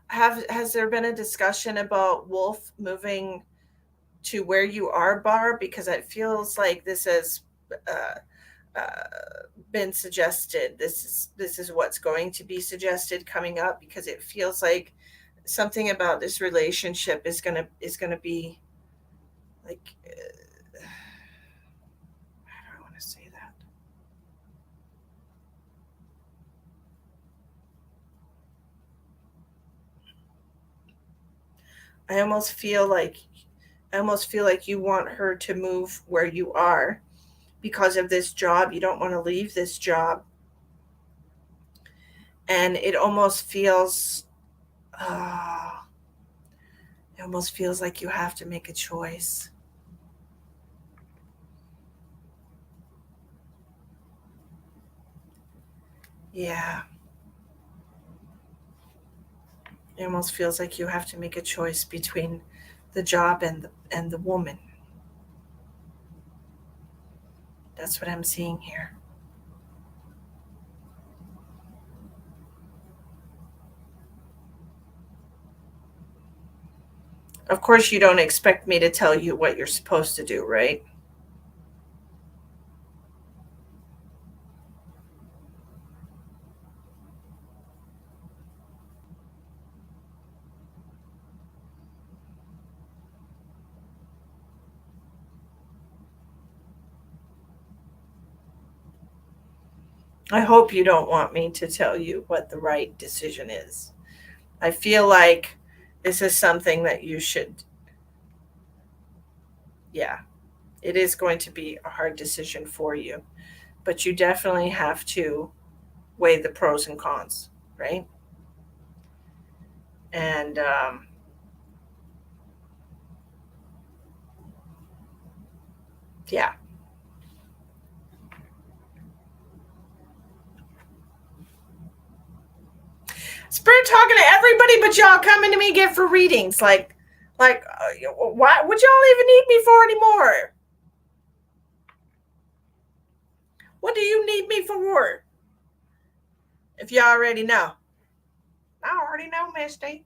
Has there been a discussion about Wolf moving to where you are, Barb, because it feels like this has uh, uh, been suggested. This is what's going to be suggested coming up, because it feels like something about this relationship is gonna be like, how do I want to say that? I almost feel like I almost feel like you want her to move where you are because of this job. You don't want to leave this job, and uh, it almost feels like you have to make a choice. Yeah, it almost feels like you have to make a choice between the job and the woman. That's what I'm seeing here. Of course, you don't expect me to tell you what you're supposed to do, right? I hope you don't want me to tell you what the right decision is. I feel like this is something that you should, yeah, it is going to be a hard decision for you, but you definitely have to weigh the pros and cons, right? And yeah, Spirit talking to everybody, but y'all coming to me get for readings. Why would y'all even need me for anymore? What do you need me for? If you already know, I already know, Misty.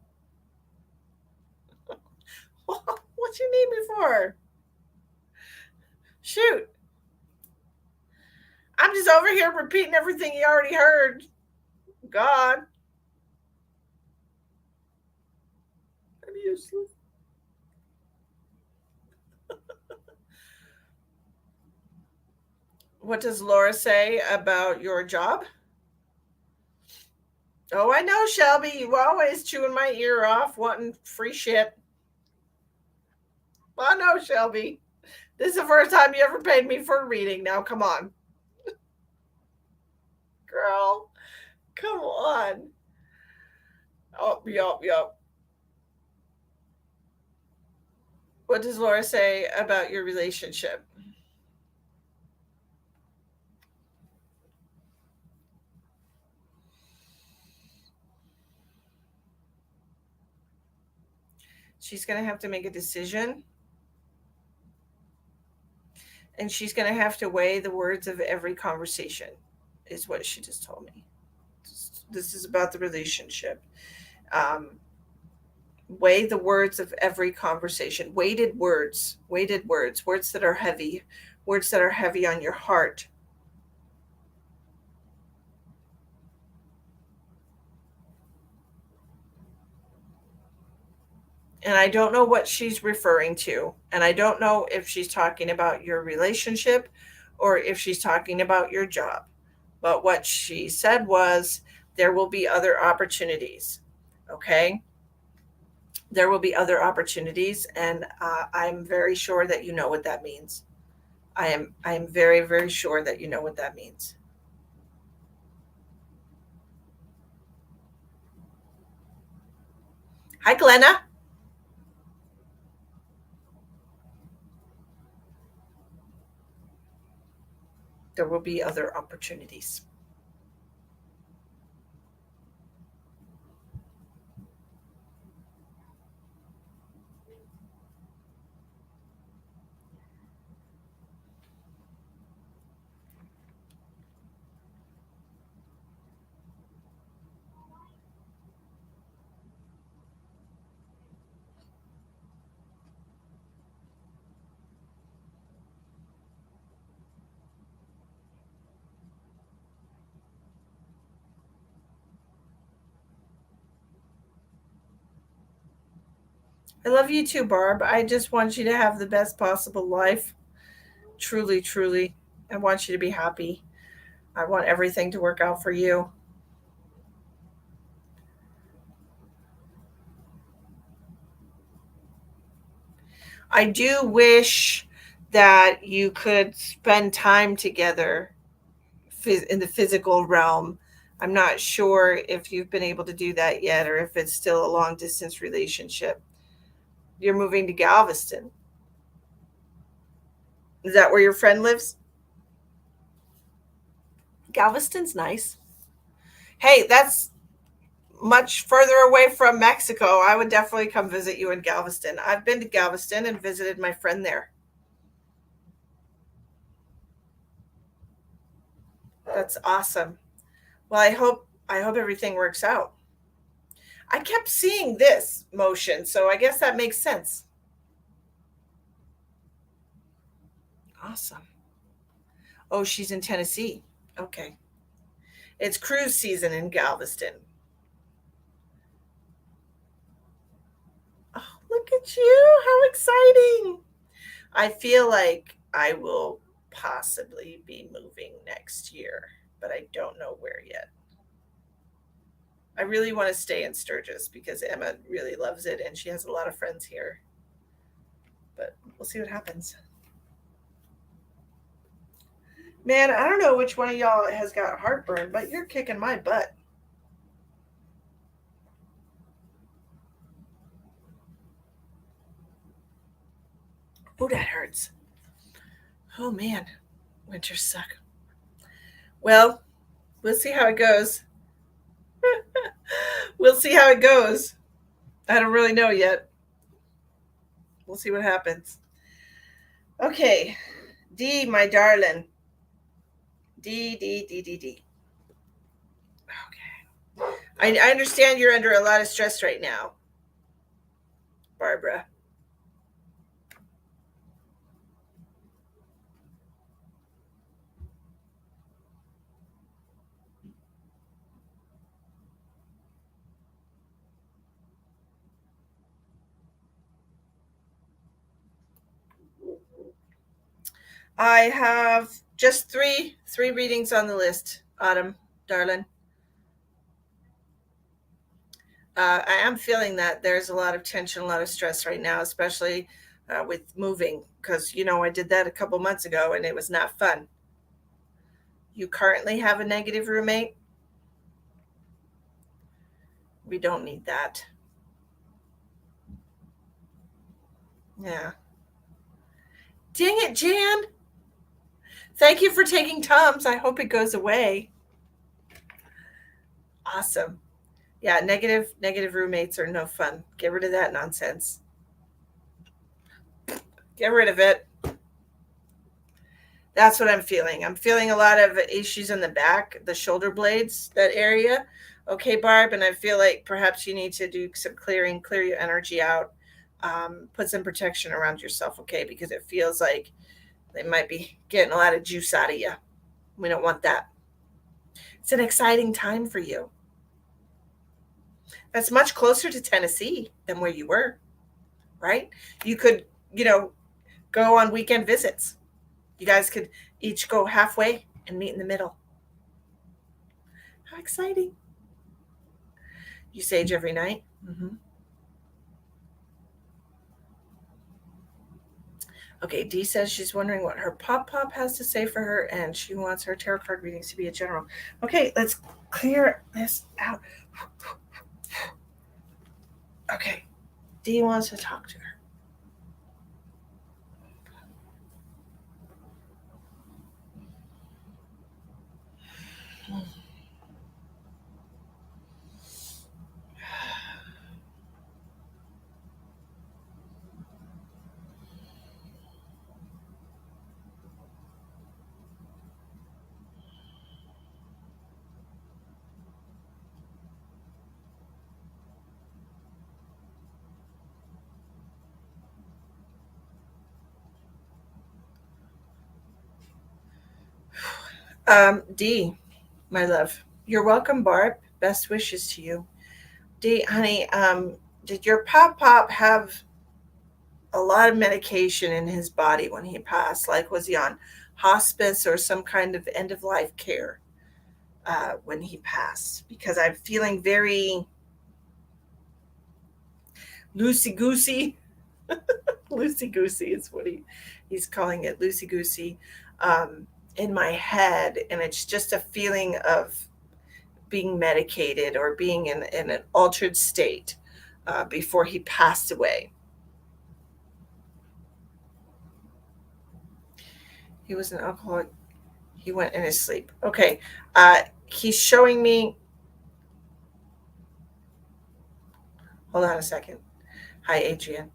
What you need me for? Shoot, I'm just over here repeating everything you already heard. God, I'm useless. What does Laura say about your job? Oh, I know, Shelby. You always chewing my ear off, wanting free shit. I know, Shelby. This is the first time you ever paid me for a reading. Now, come on, girl. Come on. Oh, yup, yup. What does Laura say about your relationship? She's going to have to make a decision, and she's going to have to weigh the words of every conversation, is what she just told me. This is about the relationship. Um, Weigh the words of every conversation. Weighted words, words that are heavy on your heart. And I don't know what she's referring to. And I don't know if she's talking about your relationship or if she's talking about your job. But what she said was there will be other opportunities. Okay. There will be other opportunities. And I'm very sure that you know what that means. I am very, very sure that you know what that means. Hi, Glenna. There will be other opportunities. I love you too, Barb. I just want you to have the best possible life. Truly, truly. I want you to be happy. I want everything to work out for you. I do wish that you could spend time together in the physical realm. I'm not sure if you've been able to do that yet or if it's still a long distance relationship. You're moving to Galveston. Is that where your friend lives? Galveston's nice. Hey, that's much further away from Mexico. I would definitely come visit you in Galveston. I've been to Galveston and visited my friend there. That's awesome. Well, I hope everything works out. I kept seeing this motion, so I guess that makes sense. Awesome. Oh, she's in Tennessee. Okay. It's cruise season in Galveston. Oh, look at you. How exciting. I feel like I will possibly be moving next year, but I don't know where yet. I really want to stay in Sturgis because Emma really loves it and she has a lot of friends here. But we'll see what happens. Man, I don't know which one of y'all has got heartburn, but you're kicking my butt. Oh, that hurts. Oh man, winters suck. Well, we'll see how it goes. We'll see how it goes. I don't really know yet. We'll see what happens. Okay, D, my darling. D, D, D, D, D. Okay. I understand you're under a lot of stress right now, Barbara. I have just three readings on the list, Autumn, darling. I am feeling that there's a lot of tension, a lot of stress right now, especially with moving, because I did that a couple months ago and it was not fun. You currently have a negative roommate. We don't need that. Yeah. Dang it, Jan. Thank you for taking Tums. I hope it goes away. Awesome. Yeah, negative roommates are no fun. Get rid of that nonsense. Get rid of it. That's what I'm feeling. I'm feeling a lot of issues in the back, the shoulder blades, that area. Okay, Barb, and I feel like perhaps you need to do some clearing, clear your energy out, put some protection around yourself, okay? Because it feels like they might be getting a lot of juice out of you. We don't want that. It's an exciting time for you. That's much closer to Tennessee than where you were, right? You could, you know, go on weekend visits. You guys could each go halfway and meet in the middle. How exciting. You sage every night? Mm-hmm. Okay, Dee says she's wondering what her pop pop has to say for her and she wants her tarot card readings to be a general. Okay, let's clear this out. Okay, Dee wants to talk to her. Dee, my love, you're welcome, Barb. Best wishes to you. Dee, honey, did your pop pop have a lot of medication in his body when he passed. Like, was he on hospice or some kind of end of life care when he passed? Because I'm feeling very loosey goosey. Loosey goosey is what he's calling it, loosey goosey, in my head, and it's just a feeling of being medicated or being in an altered state before he passed away. He was an alcoholic. He went in his sleep. Okay. He's showing me. Hold on a second. Hi, Adrian.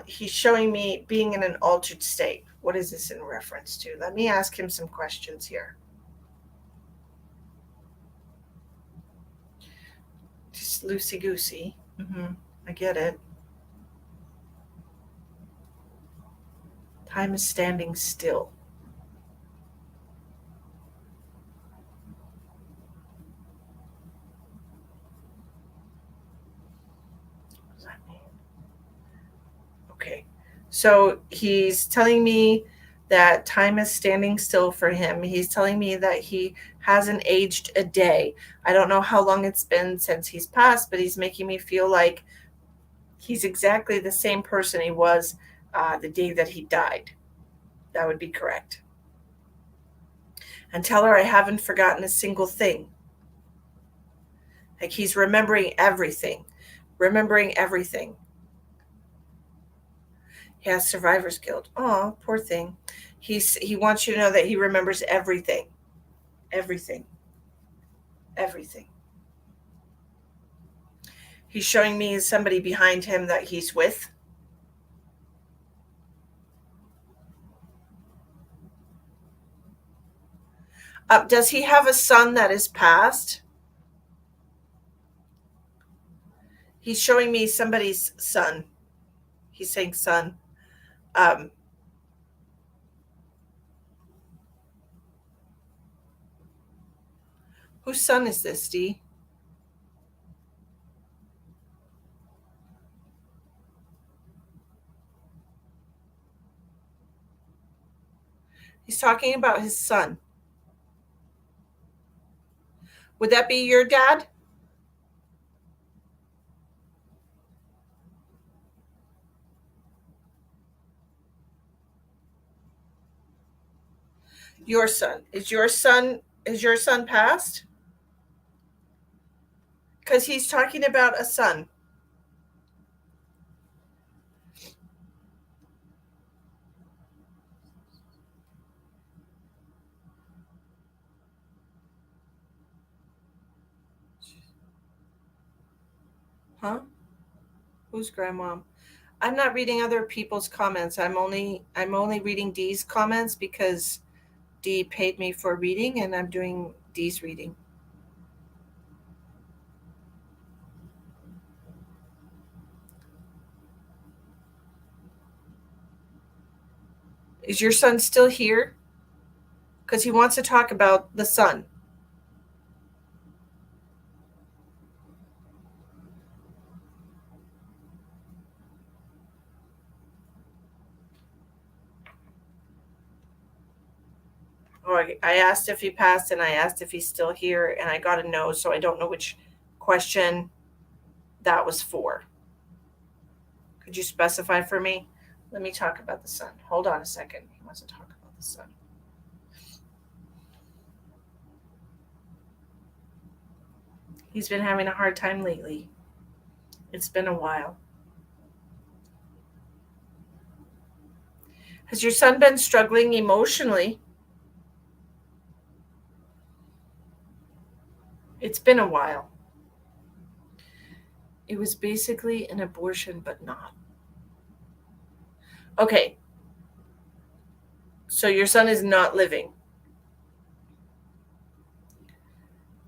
He's showing me being in an altered state. What is this in reference to? Let me ask him some questions here. Just loosey goosey. I get it. Time is standing still. What does that mean? Okay. So he's telling me that time is standing still for him. He's telling me that he hasn't aged a day. I don't know how long it's been since he's passed, but he's making me feel like he's exactly the same person he was the day that he died. That would be correct. And tell her I haven't forgotten a single thing. Like, he's remembering everything. Remembering everything. He has survivor's guilt. Oh, poor thing. He wants you to know that he remembers everything. Everything. Everything. He's showing me somebody behind him that he's with. Does he have a son that is passed? He's showing me somebody's son. He's saying son. Um, whose son is this, Dee? He's talking about his son. Would that be your dad? Your son. Is your son passed? Because he's talking about a son. Huh? Who's grandmom? I'm not reading other people's comments. I'm only reading Dee's comments because Dee paid me for reading, and I'm doing Dee's reading. Is your son still here? Because he wants to talk about the son. Oh, I asked if he passed, and I asked if he's still here, and I got a no, so I don't know which question that was for. Could you specify for me? Let me talk about the son. Hold on a second. He wants to talk about the son. He's been having a hard time lately. It's been a while. Has your son been struggling emotionally? It's been a while. It was basically an abortion, but not. Okay, so your son is not living.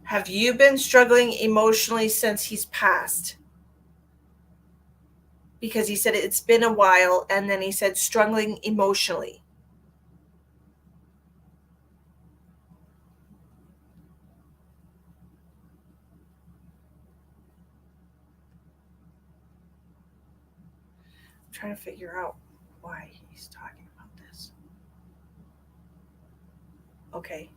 Have you been struggling emotionally since he's passed? Because he said it's been a while, and then he said struggling emotionally. trying to figure out why he's talking about this. Okay.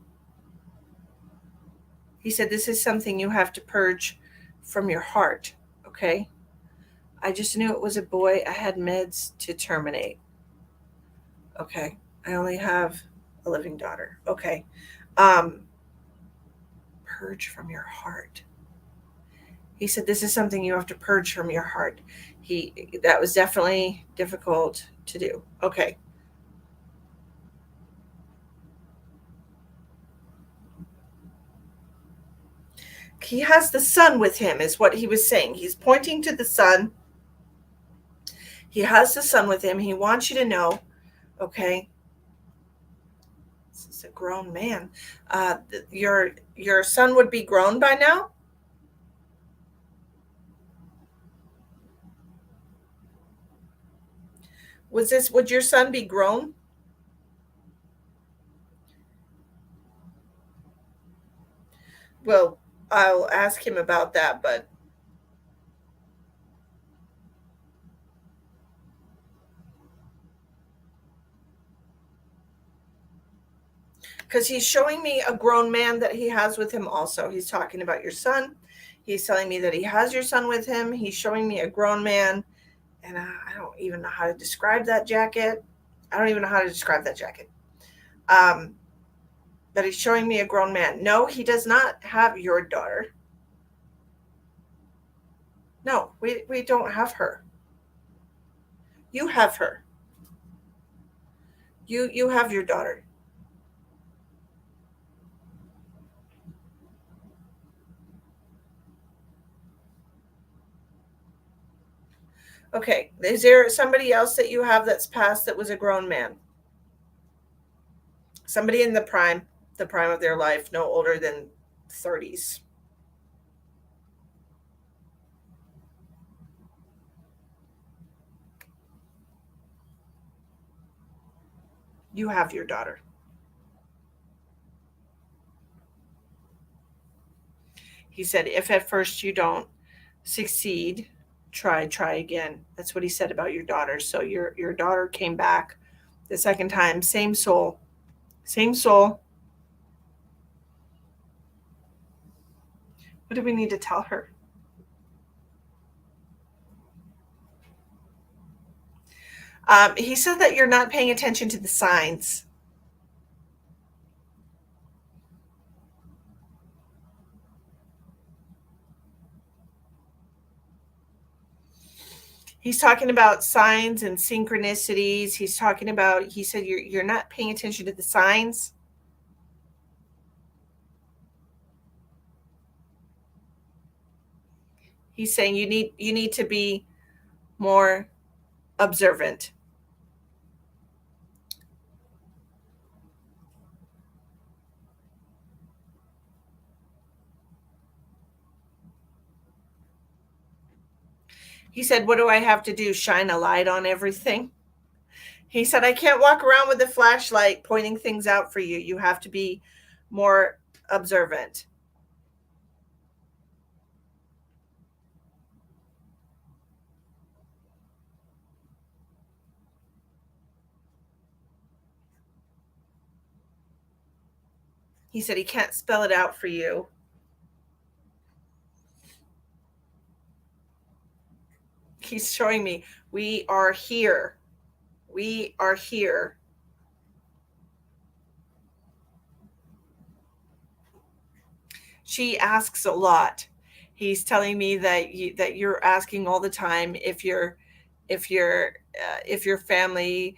He said, this is something you have to purge from your heart. Okay. I just knew it was a boy. I had meds to terminate. Okay. I only have a living daughter. Okay. Um, purge from your heart. He said, this is something you have to purge from your heart. That was definitely difficult to do. Okay. He has the sun with him, is what he was saying. He's pointing to the sun. He has the sun with him. He wants you to know, okay, this is a grown man. Your son would be grown by now. Would your son be grown? Well, I'll ask him about that, but because he's showing me a grown man that he has with him also. He's talking about your son. He's telling me that he has your son with him. He's showing me a grown man, and I don't even know how to describe that jacket. I don't even know how to describe that jacket. Um, but he's showing me a grown man. No, he does not have your daughter. No, we don't have her. You have her. You have your daughter. Okay. Is there somebody else that you have that's passed that was a grown man? Somebody in the prime of their life, no older than 30s. You have your daughter. He said, if at first you don't succeed, try again. That's what he said about your daughter. So your daughter came back the second time, same soul, same soul. What do we need to tell her? He said that you're not paying attention to the signs. He's talking about signs and synchronicities. He's talking about, he said you're not paying attention to the signs. He's saying you need to be more observant. He said, what do I have to do? Shine a light on everything? He said, I can't walk around with a flashlight pointing things out for you. You have to be more observant. He said he can't spell it out for you. He's showing me, we are here. We are here. She asks a lot. He's telling me that you're asking all the time if your family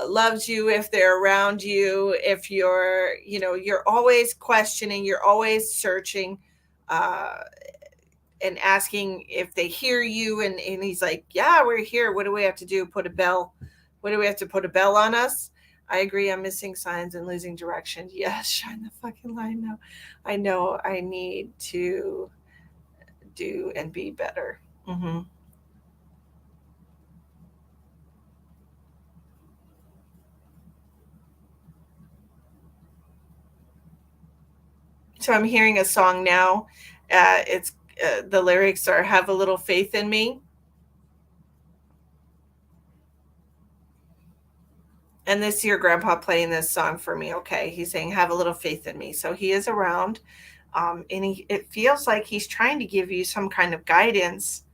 loves you, if they're around you, if you're always questioning, you're always searching, uh, and asking if they hear you. And he's like, yeah, we're here. What do we have to do? Put a bell? What do we have to put a bell on us? I agree. I'm missing signs and losing direction. Yes, shine the fucking light now. I know I need to do and be better. Hmm. So I'm hearing a song now. It's the lyrics are "Have a little faith in me." And this year, Grandpa playing this song for me. Okay, he's saying, "Have a little faith in me." So he is around, and it feels like he's trying to give you some kind of guidance,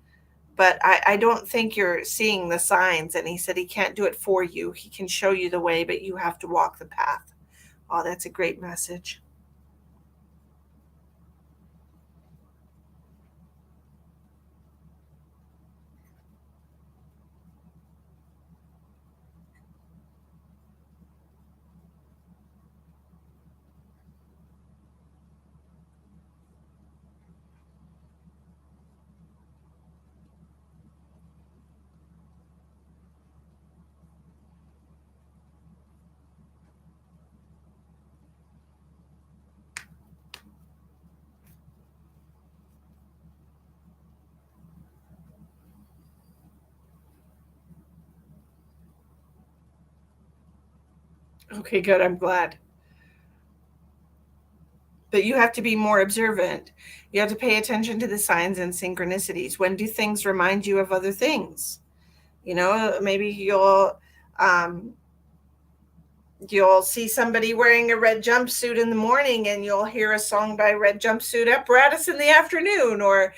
but I don't think you're seeing the signs. And he said he can't do it for you. He can show you the way, but you have to walk the path. Oh, that's a great message. Okay, good. I'm glad. But you have to be more observant. You have to pay attention to the signs and synchronicities. When do things remind you of other things? Maybe um, you'll see somebody wearing a red jumpsuit in the morning, and you'll hear a song by Red Jumpsuit Apparatus in the afternoon, or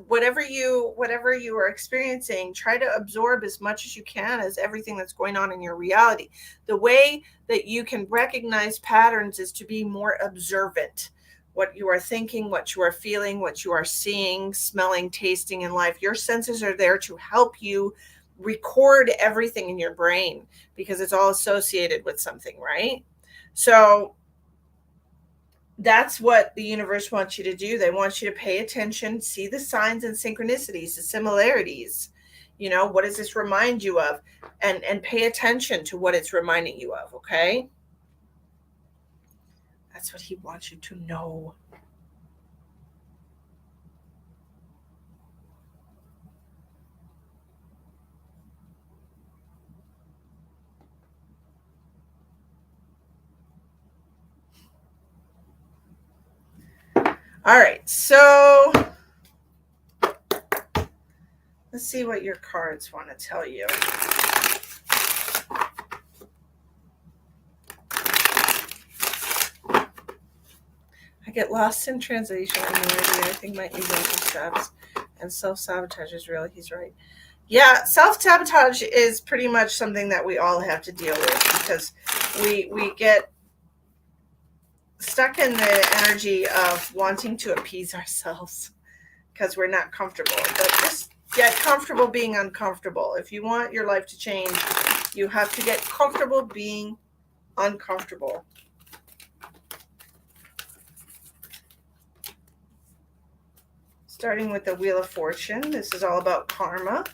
whatever you are experiencing, try to absorb as much as you can as everything that's going on in your reality. The way that you can recognize patterns is to be more observant. What you are thinking, what you are feeling, what you are seeing, smelling, tasting in life, your senses are there to help you record everything in your brain, because it's all associated with something, right? So that's what the universe wants you to do. They want you to pay attention, see the signs and synchronicities, the similarities. What does this remind you of? And pay attention to what it's reminding you of, okay? That's what he wants you to know. All right, so let's see what your cards want to tell you. I get lost in translation and everything might need mental steps, and self-sabotage is real. He's right. Yeah, self-sabotage is pretty much something that we all have to deal with, because we get stuck in the energy of wanting to appease ourselves because we're not comfortable. But just get comfortable being uncomfortable. If you want your life to change, you have to get comfortable being uncomfortable. Starting with the Wheel of Fortune, this is all about karma,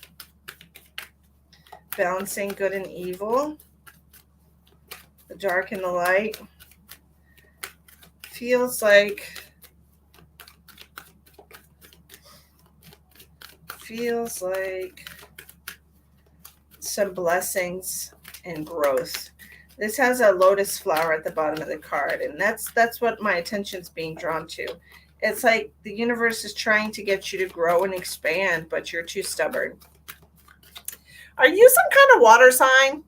balancing good and evil, the dark and the light. Feels like some blessings and growth. This has a lotus flower at the bottom of the card, and that's what my attention's being drawn to. It's like the universe is trying to get you to grow and expand, but you're too stubborn. Are you some kind of water sign?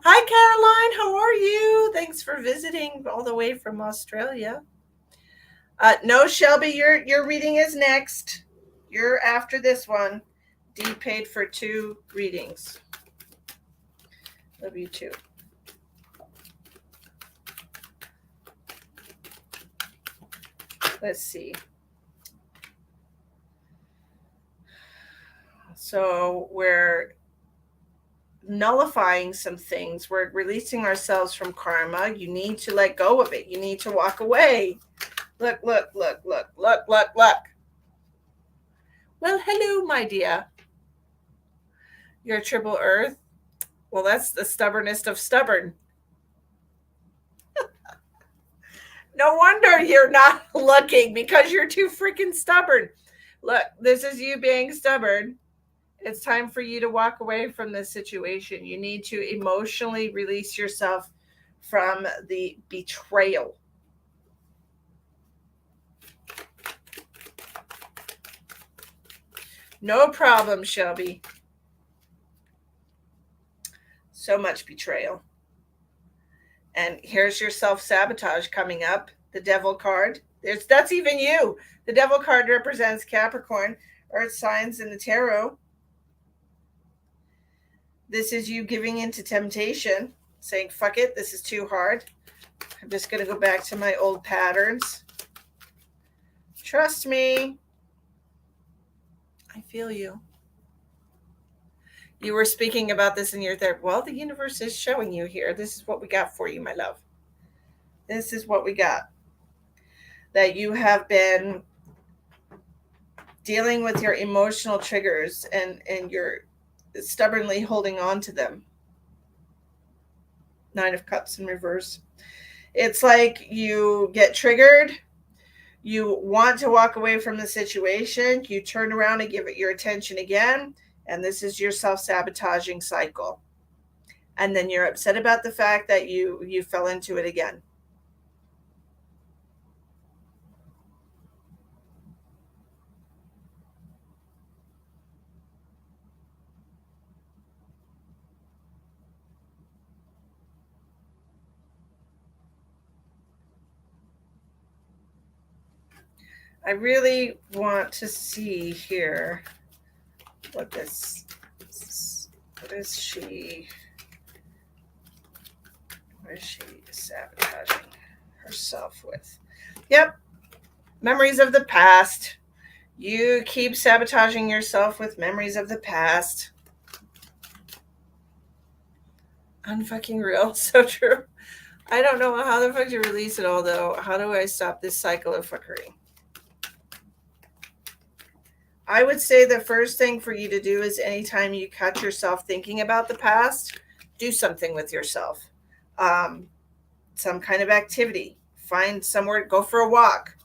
Hi, Caroline. How are you? Thanks for visiting all the way from Australia. No, Shelby, your reading is next. You're after this one. Dee paid for 2 readings. Love you too. Let's see. So we're nullifying some things. We're releasing ourselves from karma. You need to let go of it. You need to walk away. Look. Well, hello, my dear. You're a triple earth. Well, that's the stubbornest of stubborn. No wonder you're not looking, because you're too freaking stubborn. Look, this is you being stubborn. It's time for you to walk away from this situation. You need to emotionally release yourself from the betrayal. No problem, Shelby. So much betrayal. And here's your self-sabotage coming up. The devil card. That's even you. The devil card represents Capricorn, earth signs in the tarot. This is you giving into temptation, saying, fuck it, this is too hard. I'm just going to go back to my old patterns. Trust me. I feel you. You were speaking about this in your therapy. Well, the universe is showing you here. This is what we got for you, my love. This is what we got. That you have been dealing with your emotional triggers and you're stubbornly holding on to them. 9 of Cups in reverse. It's like you get triggered. You want to walk away from the situation. You turn around and give it your attention again. And this is your self-sabotaging cycle. And then you're upset about the fact that you fell into it again. I really want to see here what is she sabotaging herself with? Yep. Memories of the past. You keep sabotaging yourself with memories of the past. Unfucking real. So true. I don't know how the fuck to release it all, though. How do I stop this cycle of fuckery? I would say the first thing for you to do is anytime you catch yourself thinking about the past, do something with yourself. Some kind of activity. Find somewhere, go for a walk.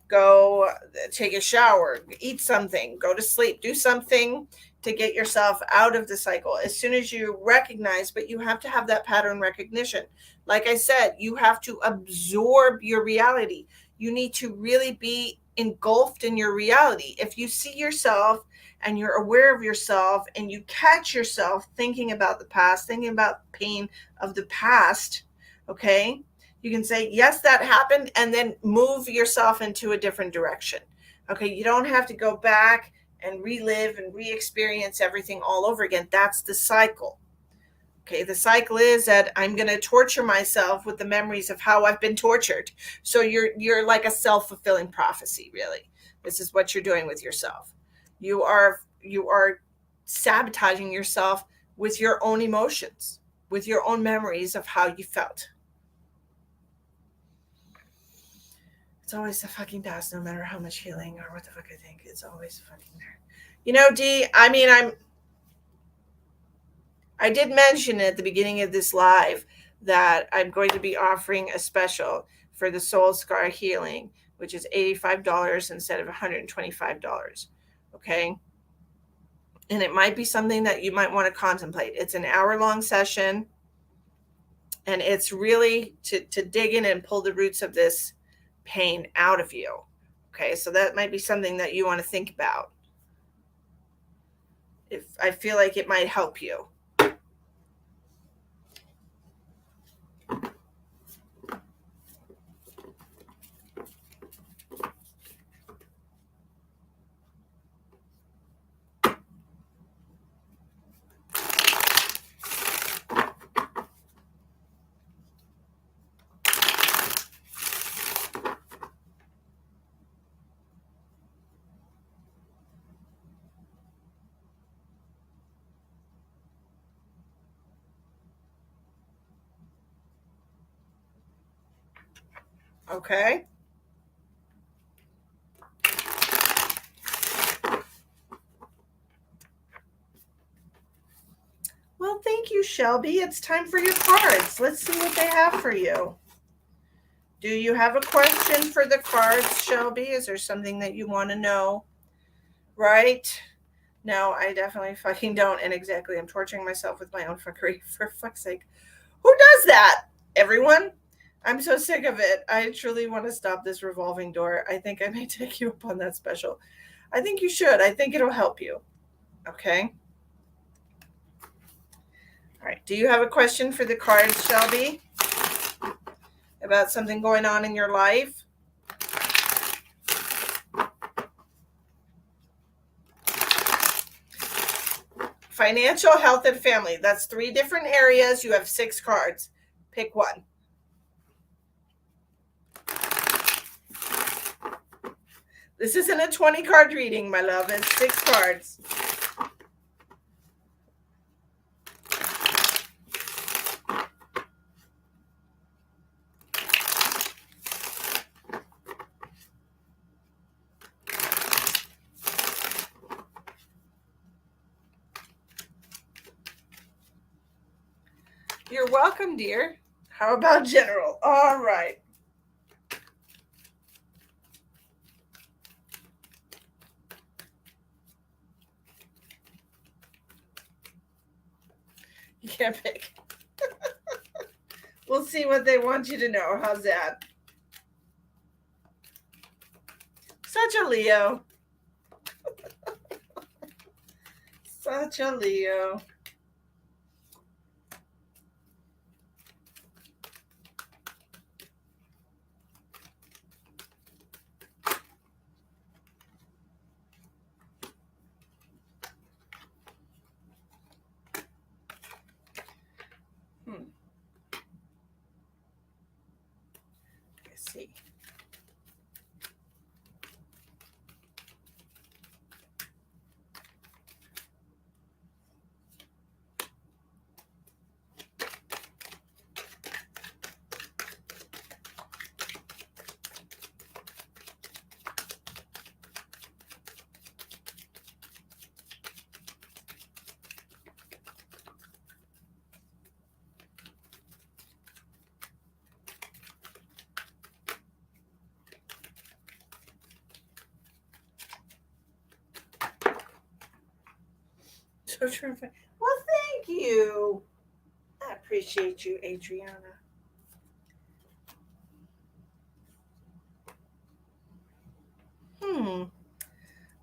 Go take a shower, eat something, go to sleep, do something to get yourself out of the cycle. As soon as you recognize, but you have to have that pattern recognition. Like I said, you have to absorb your reality. You need to really be engulfed in your reality. If you see yourself and you're aware of yourself and you catch yourself thinking about the past, thinking about pain of the past, okay, you can say, yes, that happened, and then move yourself into a different direction. Okay, you don't have to go back and relive and re-experience everything all over again. That's the cycle. Okay, the cycle is that I'm going to torture myself with the memories of how I've been tortured. So you're like a self-fulfilling prophecy, really. This is what you're doing with yourself. You are sabotaging yourself with your own emotions, with your own memories of how you felt. It's always the fucking past, no matter how much healing or what the fuck I think. It's always fucking there. You know, Dee, I mean, I did mention at the beginning of this live that I'm going to be offering a special for the soul scar healing, which is $85 instead of $125. Okay. And it might be something that you might want to contemplate. It's an hour-long session, and it's really to dig in and pull the roots of this pain out of you. Okay, so that might be something that you want to think about. If I feel like it might help you. Okay. Well, thank you, Shelby. It's time for your cards. Let's see what they have for you. Do you have a question for the cards, Shelby? Is there something that you want to know? Right? No, I definitely fucking don't. And exactly, I'm torturing myself with my own fuckery, for fuck's sake. Who does that? Everyone? I'm so sick of it. I truly want to stop this revolving door. I think I may take you up on that special. I think you should. I think it'll help you. Okay. All right. Do you have a question for the cards, Shelby? About something going on in your life? Financial, health, and family. That's 3 different areas. You have 6 cards. Pick one. This isn't a 20 card reading, my love. It's 6 cards. You're welcome, dear. How about general? All right. You can't pick. We'll see what they want you to know. How's that? Such a Leo. Such a Leo. Let's see. So terrific. Well, thank you. I appreciate you, Adriana.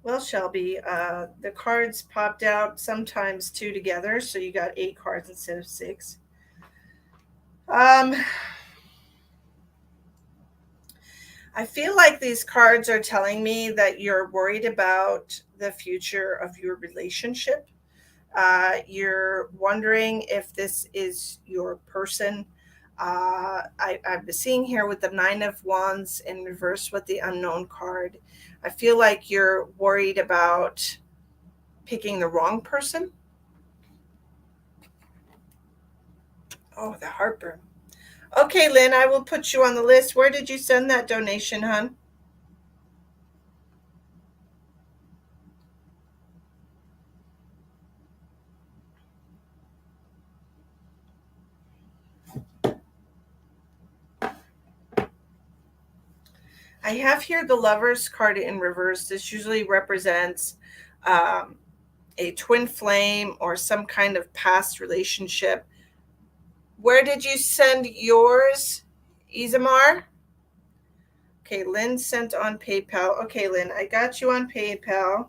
Well, Shelby, the cards popped out sometimes 2 together, so you got 8 cards instead of 6. I feel like these cards are telling me that you're worried about the future of your relationship. You're wondering if this is your person. I'm seeing here with the 9 of Wands in reverse with the unknown card. I feel like you're worried about picking the wrong person. Oh, the heartburn. Okay, Lynn, I will put you on the list. Where did you send that donation, hon? I have here the Lovers card in reverse. This usually represents um, a twin flame or some kind of past relationship. Where did you send yours, Isamar? Okay, Lynn sent on PayPal. Okay, Lynn, I got you on PayPal.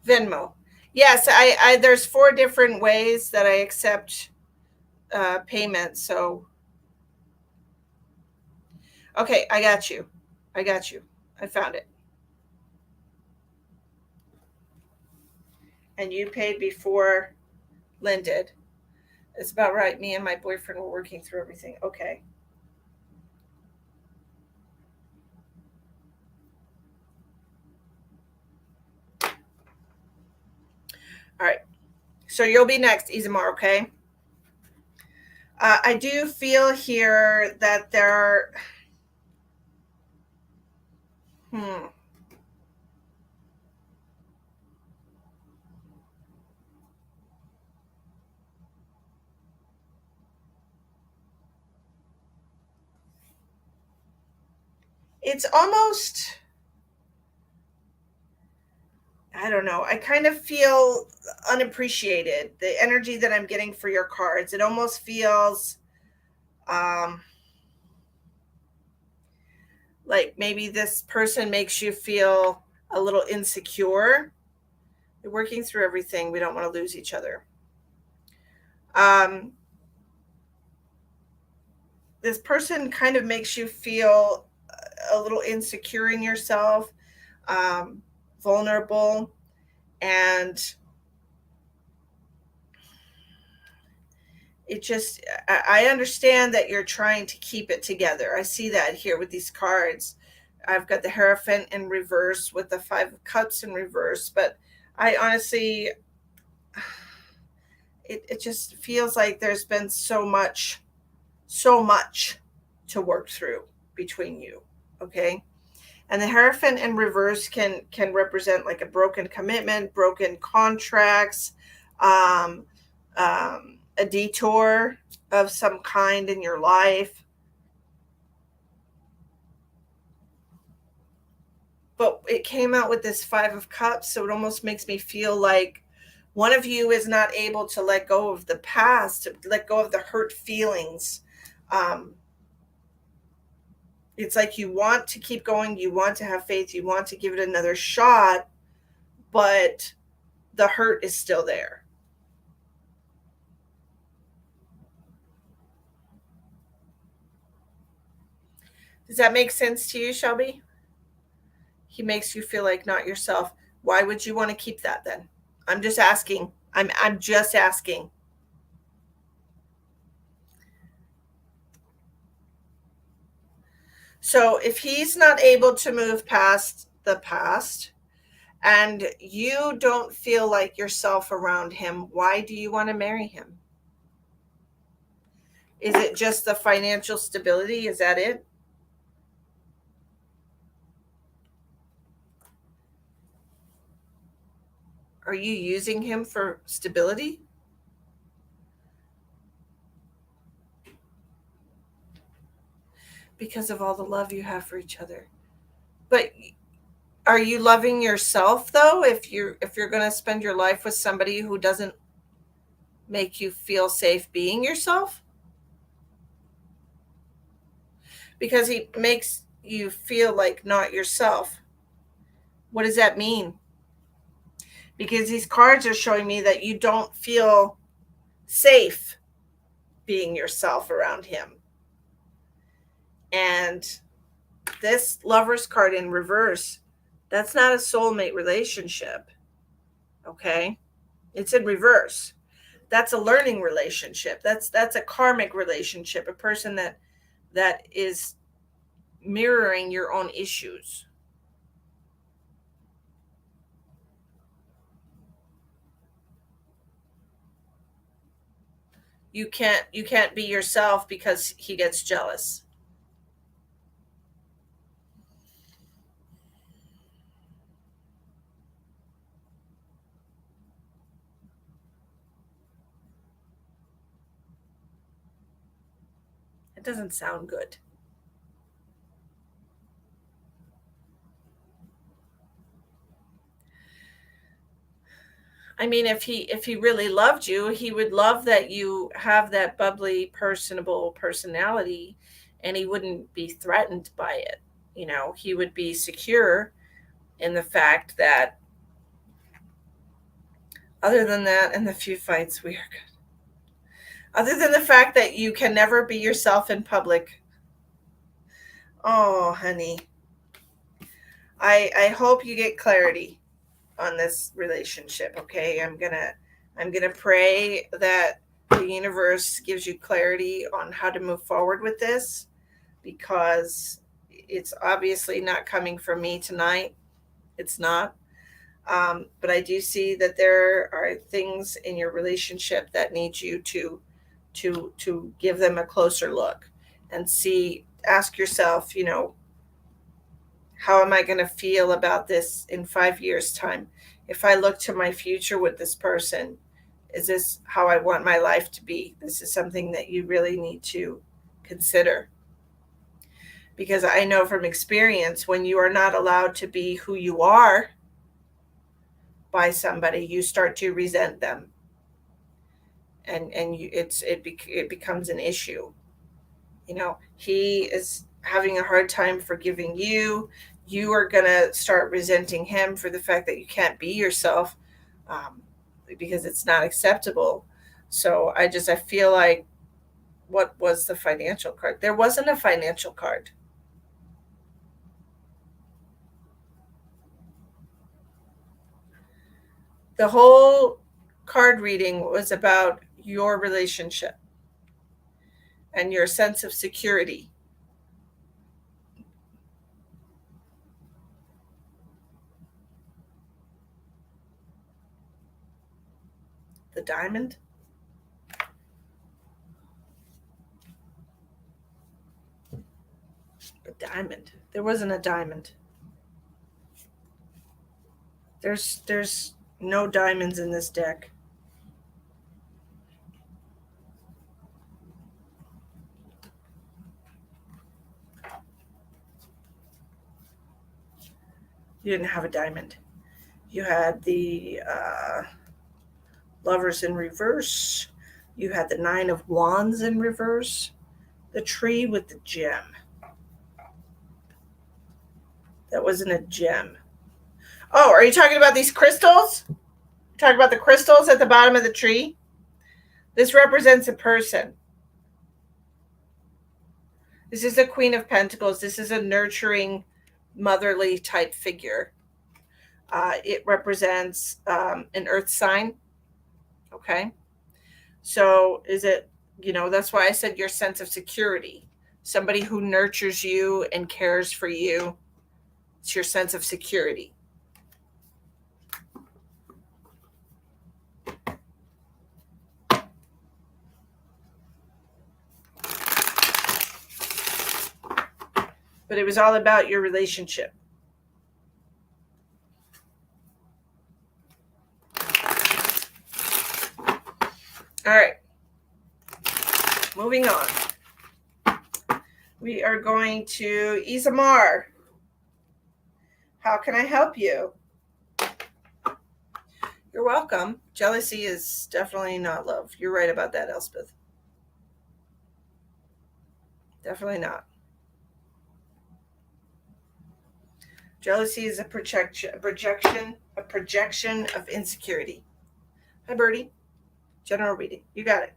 Venmo. Yes, I there's 4 different ways that I accept payment. So, okay, I got you. I got you. I found it. And you paid before Lynn did. It's about right. Me and my boyfriend were working through everything. Okay. All right. So you'll be next, Isamar, okay? I do feel here that there. Hmm. it's almost, I don't know, I kind of feel unappreciated. The energy that I'm getting for your cards, it almost feels um, like maybe this person makes you feel a little insecure. We're working through everything. We don't want to lose each other. Um, this person kind of makes you feel a little insecure in yourself, um, vulnerable, and it just, I understand that you're trying to keep it together. I see that here with these cards. I've got the Hierophant in reverse with the Five of Cups in reverse, but I honestly, it just feels like there's been so much to work through between you. Okay. And the Hierophant in reverse can represent like a broken commitment, broken contracts, um, a detour of some kind in your life. But it came out with this Five of Cups, so it almost makes me feel like one of you is not able to let go of the past, to let go of the hurt feelings. Um, it's like you want to keep going, you want to have faith, you want to give it another shot, but the hurt is still there. Does that make sense to you, Shelby? He makes you feel like not yourself. Why would you want to keep that then? I'm just asking. I'm just asking. So if he's not able to move past the past and you don't feel like yourself around him, why do you want to marry him? Is it just the financial stability? Is that it? Are you using him for stability? Because of all the love you have for each other. But are you loving yourself though if you're going to spend your life with somebody who doesn't make you feel safe being yourself? Because he makes you feel like not yourself. What does that mean? Because these cards are showing me that you don't feel safe being yourself around him. And this Lover's card in reverse, that's not a soulmate relationship. Okay? It's in reverse. That's a learning relationship. That's a karmic relationship, a person that is mirroring your own issues. You can't be yourself because he gets jealous. It doesn't sound good. I mean, if he really loved you, he would love that you have that bubbly, personable personality, and he wouldn't be threatened by it. He would be secure in the fact that, other than that, and the few fights we are good. Other than the fact that you can never be yourself in public. Oh, honey. I hope you get clarity on this relationship, okay? I'm gonna pray that the universe gives you clarity on how to move forward with this, because it's obviously not coming from me tonight. It's not. But I do see that there are things in your relationship that need you to give them a closer look and see. Ask yourself, how am I going to feel about this in 5 years' time? If I look to my future with this person, is this how I want my life to be? This is something that you really need to consider. because I know from experience when you are not allowed to be who you are by somebody, you start to resent them, and it becomes an issue. He is having a hard time forgiving you. You are gonna start resenting him for the fact that you can't be yourself, um, because it's not acceptable. So I feel like, what was the financial card? There wasn't a financial card. The whole card reading was about your relationship and your sense of security. The diamond? The diamond. There wasn't a diamond. There's no diamonds in this deck. You didn't have a diamond. You had the lovers in reverse. You had the nine of wands in reverse. The tree with the gem. That wasn't a gem. Oh, are you talking about these crystals? Talking about the crystals at the bottom of the tree? This represents a person. This is the Queen of Pentacles. This is a nurturing, motherly type figure. It represents an earth sign. Okay. So that's why I said your sense of security. Somebody who nurtures you and cares for you. It's your sense of security. But it was all about your relationship. All right. Moving on. We are going to Isamar. How can I help you? You're welcome. Jealousy is definitely not love. You're right about that, Elspeth. Definitely not. Jealousy is a projection of insecurity. Hi, Birdie. General reading. You got it.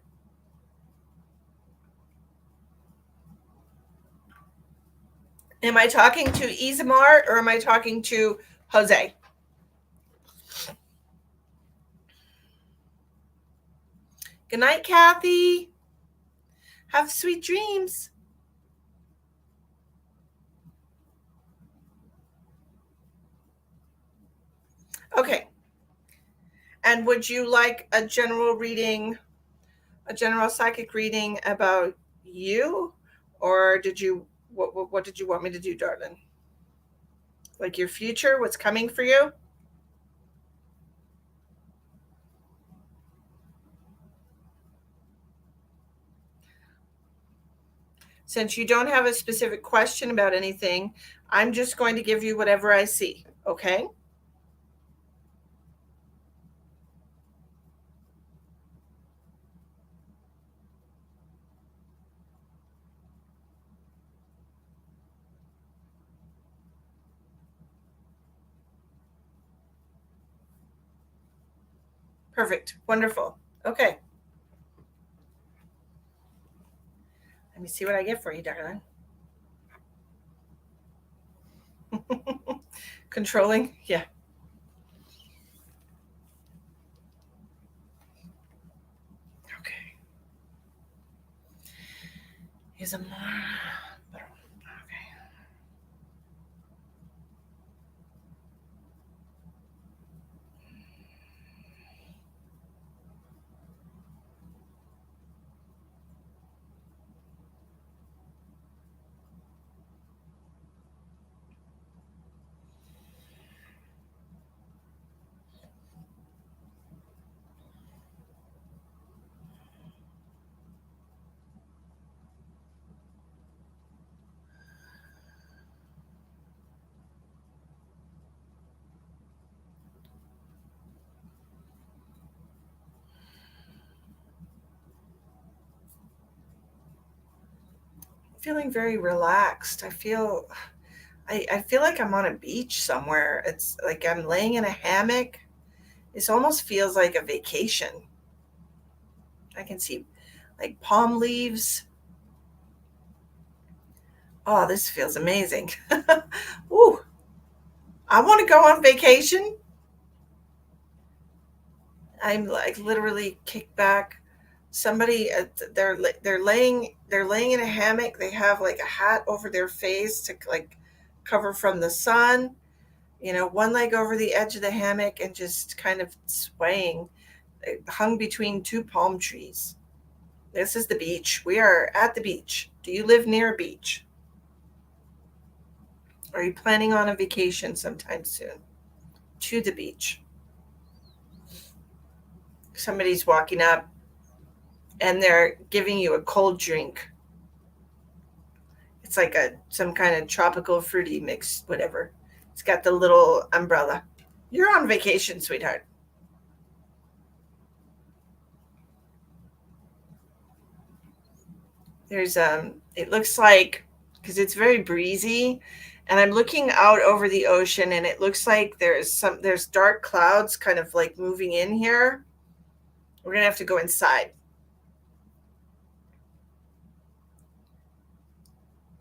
Am I talking to Isamar or am I talking to Jose? Good night, Kathy. Have sweet dreams. Okay. And would you like a general reading, a general psychic reading about you? Or what did you want me to do, darling? Like your future, what's coming for you? Since you don't have a specific question about anything, I'm just going to give you whatever I see, okay? Perfect. Wonderful. Okay. Let me see what I get for you, darling. Controlling? Yeah. Okay. Is a more. Okay. feeling very relaxed. I feel like I'm on a beach somewhere. It's like I'm laying in a hammock. This almost feels like a vacation. I can see like palm leaves. Oh, this feels amazing. Ooh, I want to go on vacation. I'm like literally kicked back. Somebody, they're laying in a hammock. They have like a hat over their face to like cover from the sun. One leg over the edge of the hammock and just kind of swaying, hung between two palm trees. This is the beach. We are at the beach. Do you live near a beach? Are you planning on a vacation sometime soon to the beach? Somebody's walking up and they're giving you a cold drink. It's like some kind of tropical fruity mix, whatever. It's got the little umbrella. You're on vacation, sweetheart. It looks like, because it's very breezy, and I'm looking out over the ocean, and it looks like there's dark clouds kind of like moving in here. We're gonna have to go inside.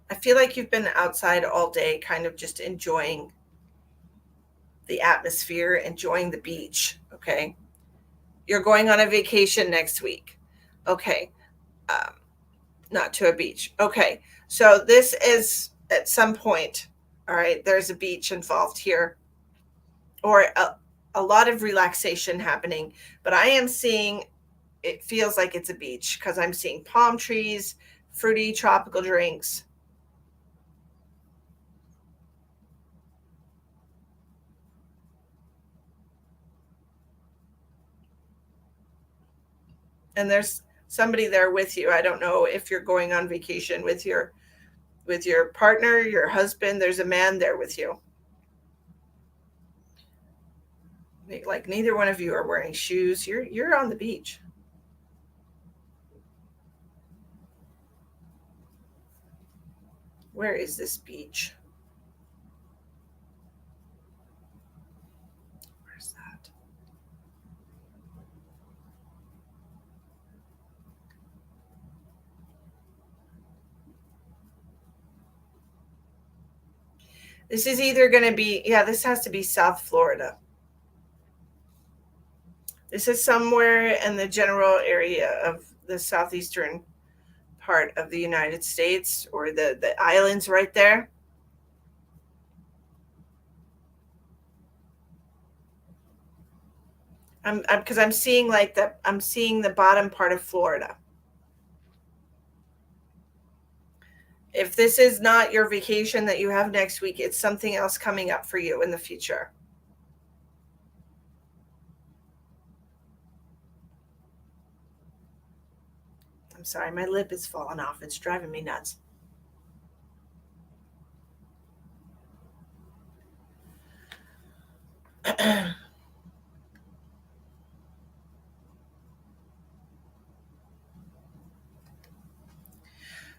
I feel like you've been outside all day, kind of just enjoying the atmosphere, enjoying the beach. Okay. You're going on a vacation next week. Okay. Um, Not to a beach. Okay. So this is at some point, all right, there's a beach involved here, or a lot of relaxation happening. But I am seeing, it feels like it's a beach because I'm seeing palm trees, fruity tropical drinks. And there's somebody there with you. I don't know if you're going on vacation with your partner, your husband. There's a man there with you. Like neither one of you are wearing shoes. You're on the beach. Where is this beach? Where's that? This is either going to be, yeah, this has to be South Florida. This is somewhere in the general area of the southeastern part of the United States, or the islands right there. Because I'm seeing like I'm seeing the bottom part of Florida. If this is not your vacation that you have next week, it's something else coming up for you in the future. I'm sorry, my lip is falling off. It's driving me nuts.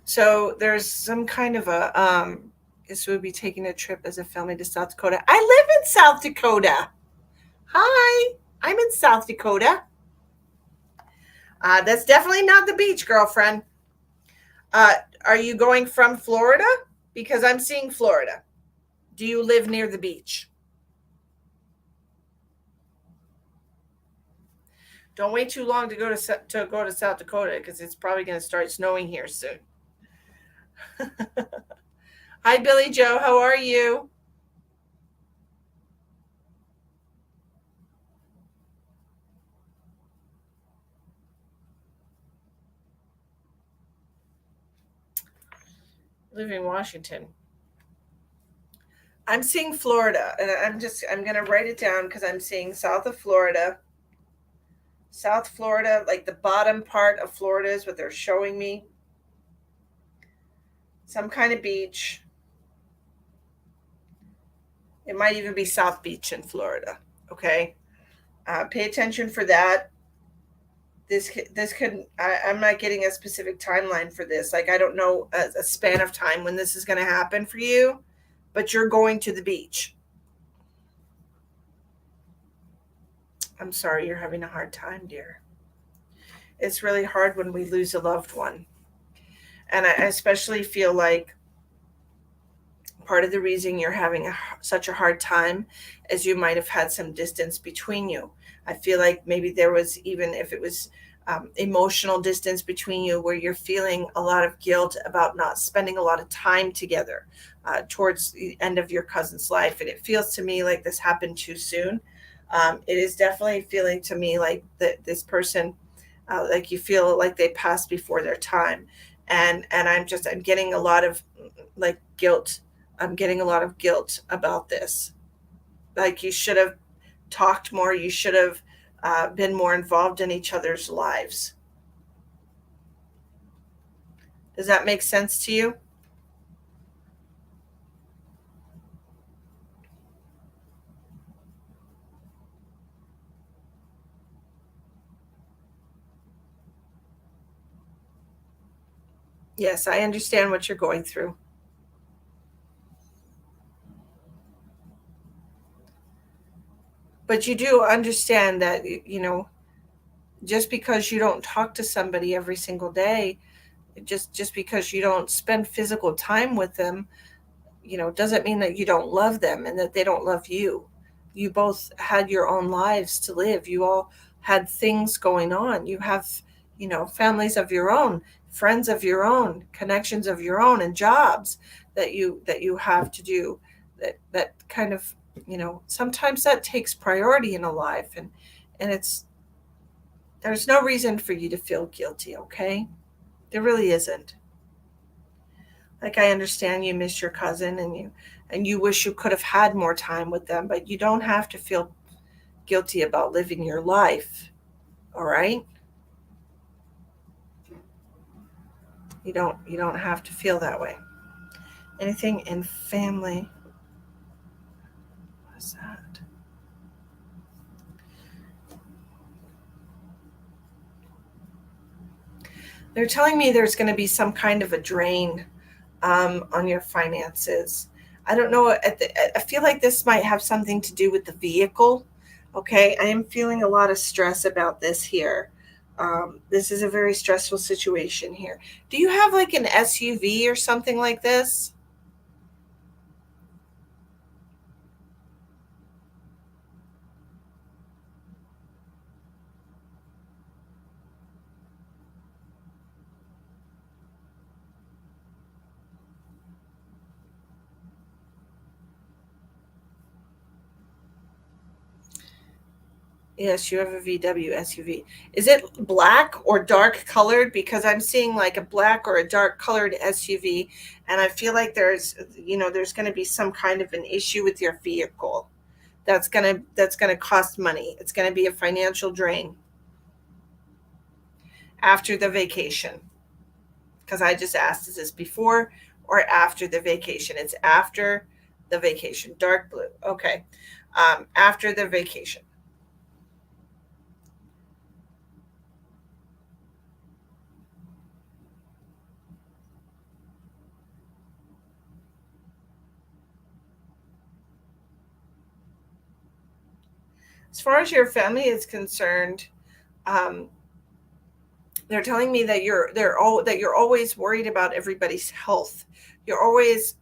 So there's some kind of a this would be taking a trip as a family to South Dakota. I live in South Dakota. Hi, I'm in South Dakota. That's definitely not the beach, girlfriend. Uh, are you going from Florida? Because I'm seeing Florida. Do you live near the beach? Don't wait too long to go to South Dakota because it's probably going to start snowing here soon. Hi, Billy Joe. How are you? Live in Washington. I'm seeing Florida, and I'm going to write it down because I'm seeing south of Florida. South Florida, like the bottom part of Florida is what they're showing me. Some kind of beach. It might even be South Beach in Florida. Okay. Pay attention for that. this could I'm not getting a specific timeline for this. Like I don't know a span of time when this is going to happen for you, but you're going to the beach. I'm sorry you're having a hard time, dear. It's really hard when we lose a loved one. And I especially feel like part of the reason you're having such a hard time is you might have had some distance between you. I feel like maybe there was, even if it was emotional distance between you, where you're feeling a lot of guilt about not spending a lot of time together towards the end of your cousin's life. And it feels to me like this happened too soon. It is definitely feeling to me like that this person, like you feel like they passed before their time. And I'm getting a lot of like guilt. I'm getting a lot of guilt about this. Like you should have talked more. You should have been more involved in each other's lives. Does that make sense to you? Yes, I understand what you're going through. But you do understand that, just because you don't talk to somebody every single day, just because you don't spend physical time with them, doesn't mean that you don't love them and that they don't love you. You both had your own lives to live. You all had things going on. You have, families of your own, friends of your own, connections of your own, and jobs that you have to do. That kind of, sometimes that takes priority in a life, and it's there's no reason for you to feel guilty, okay? There really isn't. Like I understand you miss your cousin and you wish you could have had more time with them, but you don't have to feel guilty about living your life. All right? You don't have to feel that way. Anything in family. What's that? They're telling me there's going to be some kind of a drain on your finances. I don't know. I feel like this might have something to do with the vehicle. Okay, I am feeling a lot of stress about this here. This is a very stressful situation here. Do you have like an SUV or something like this? Yes, you have a VW SUV. Is it black or dark colored? Because I'm seeing like a black or a dark colored SUV, and I feel like there's going to be some kind of an issue with your vehicle that's going to cost money. It's going to be a financial drain after the vacation. Because I just asked, is this before or after the vacation? It's after the vacation. Dark blue. Okay. After the vacation. As far as your family is concerned, um, they're telling me that you're always worried about everybody's health. You're always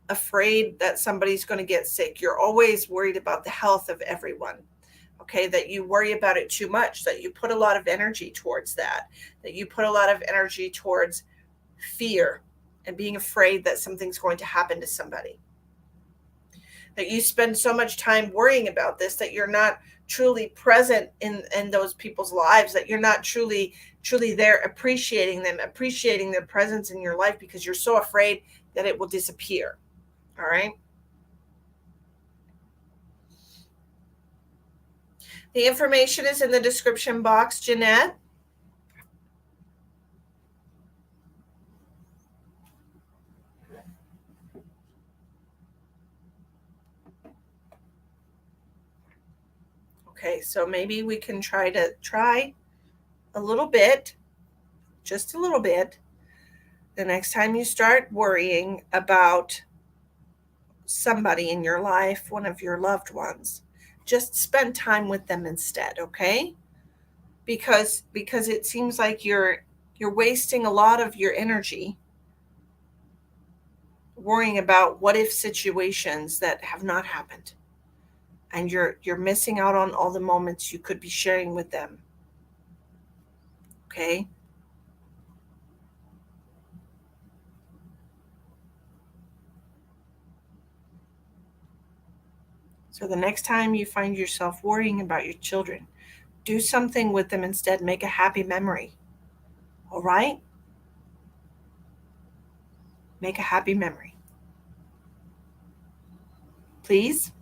afraid that somebody's going to get sick. You're always worried about the health of everyone. Okay, that you worry about it too much, that you put a lot of energy towards that you put a lot of energy towards fear and being afraid that something's going to happen to somebody. That you spend so much time worrying about this that you're not truly present in those people's lives, that you're not truly there appreciating their presence in your life because you're so afraid that it will disappear. All right. The information is in the description box, Jeanette. Okay, so maybe we can try a little bit, just a little bit, the next time you start worrying about somebody in your life, one of your loved ones, just spend time with them instead, okay? Because it seems like you're wasting a lot of your energy worrying about what if situations that have not happened, and you're missing out on all the moments you could be sharing with them. Okay? So the next time you find yourself worrying about your children, do something with them instead. Make a happy memory. All right? Make a happy memory. Please?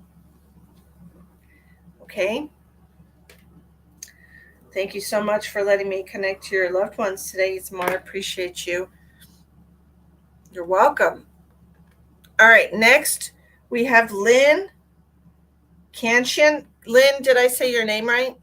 Okay? Thank you so much for letting me connect to your loved ones today, Ismar. Appreciate you. You're welcome. All right, next we have Lynn Canshin. Lynn, did I say your name right?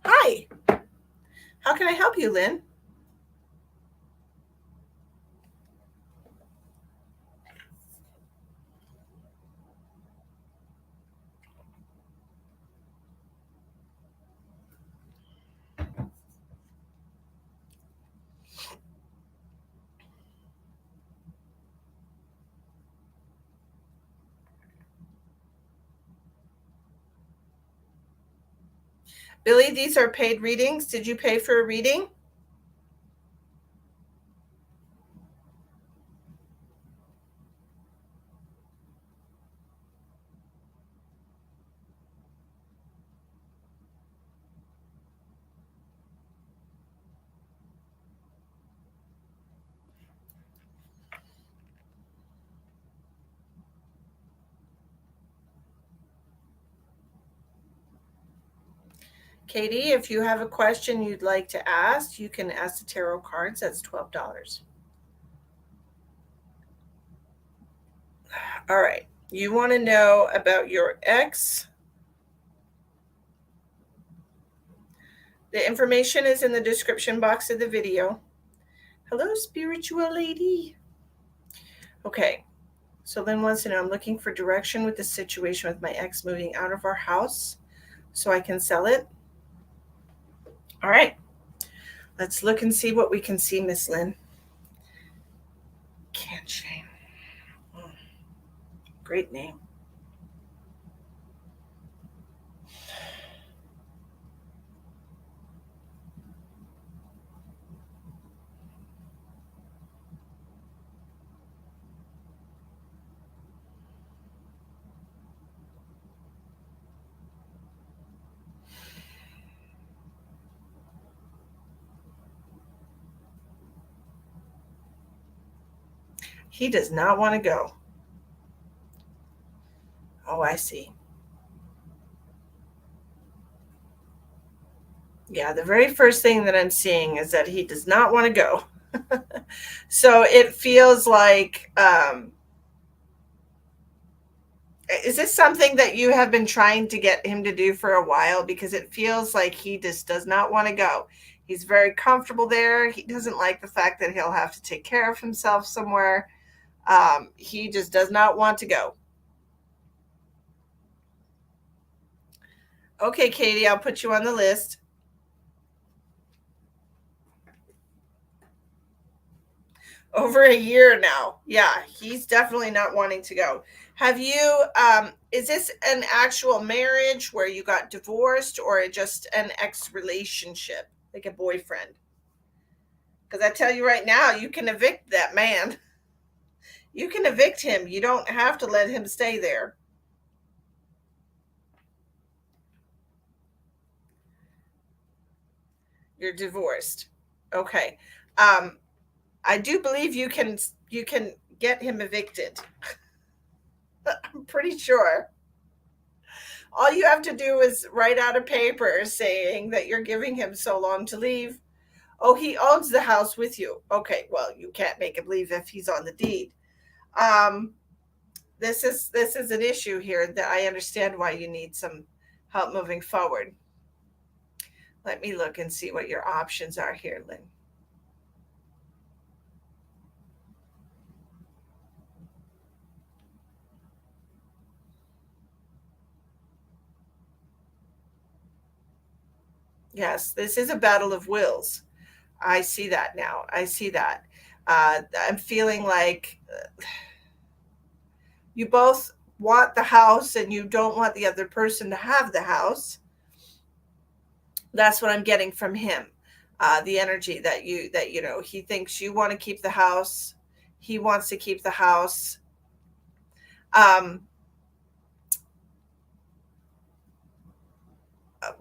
Hi. How can I help you, Lynn? Billy, these are paid readings. Did you pay for a reading? Katie, if you have a question you'd like to ask, you can ask the tarot cards. That's $12. All right. You want to know about your ex? The information is in the description box of the video. Hello, spiritual lady. Okay. So Lynn wants to know, I'm looking for direction with the situation with my ex moving out of our house so I can sell it. All right. Let's look and see what we can see, Miss Lynn. Can't shame. Great name. He does not want to go. Oh, I see. Yeah, the very first thing that I'm seeing is that he does not want to go. So it feels like, is this something that you have been trying to get him to do for a while? Because it feels like he just does not want to go. He's very comfortable there. He doesn't like the fact that he'll have to take care of himself somewhere. He just does not want to go. Okay, Katie, I'll put you on the list. Over a year now. Yeah, he's definitely not wanting to go. Have you, is this an actual marriage where you got divorced, or just an ex relationship, like a boyfriend? Because I tell you right now, you can evict that man. You can evict him. You don't have to let him stay there. You're divorced. Okay. Um, I do believe you can get him evicted. I'm pretty sure. All you have to do is write out a paper saying that you're giving him so long to leave. Oh, he owns the house with you. Okay, well, you can't make him leave if he's on the deed. Um, this is an issue here that I understand why you need some help moving forward. Let me look and see what your options are here, Lynn. Yes, this is a battle of wills. I see that now. I see that. I'm feeling like you both want the house and you don't want the other person to have the house. That's what I'm getting from him. The energy that he thinks you want to keep the house. He wants to keep the house. Um,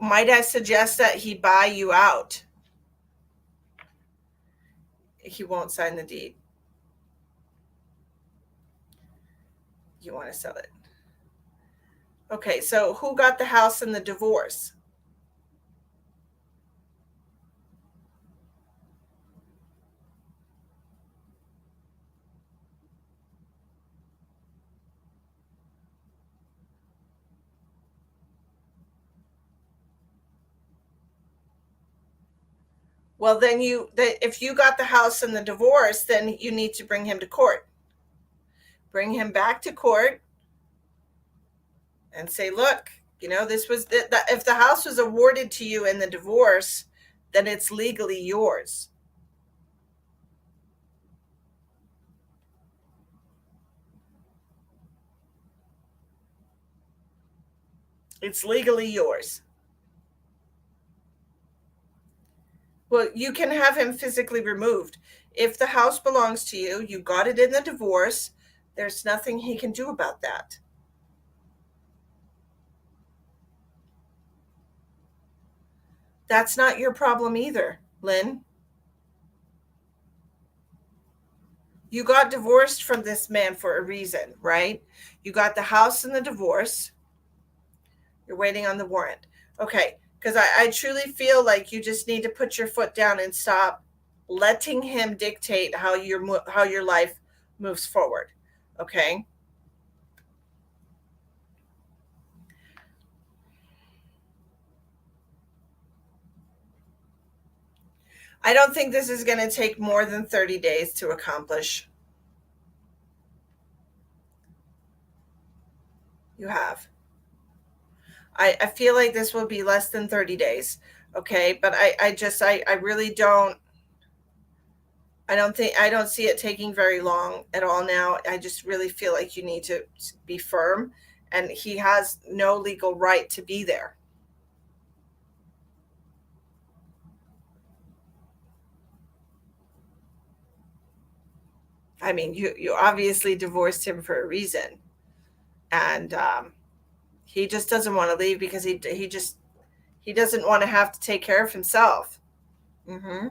might I suggest that he buy you out? He won't sign the deed. You want to sell it. Okay, so who got the house in the divorce? Well, then if you got the house in the divorce, then you need to bring him to court. Bring him back to court and say, look, this was if the house was awarded to you in the divorce, then it's legally yours. It's legally yours. Well, you can have him physically removed. If the house belongs to you, you got it in the divorce, there's nothing he can do about that. That's not your problem either, Lynn. You got divorced from this man for a reason, right? You got the house in the divorce. You're waiting on the warrant. Okay, because I truly feel like you just need to put your foot down and stop letting him dictate how your life moves forward. Okay? I don't think this is going to take more than 30 days to accomplish. You have. I feel like this will be less than 30 days. Okay. But I really I don't see it taking very long at all now. I just really feel like you need to be firm, and he has no legal right to be there. I mean, you obviously divorced him for a reason, and he just doesn't want to leave because he doesn't want to have to take care of himself. Hmm.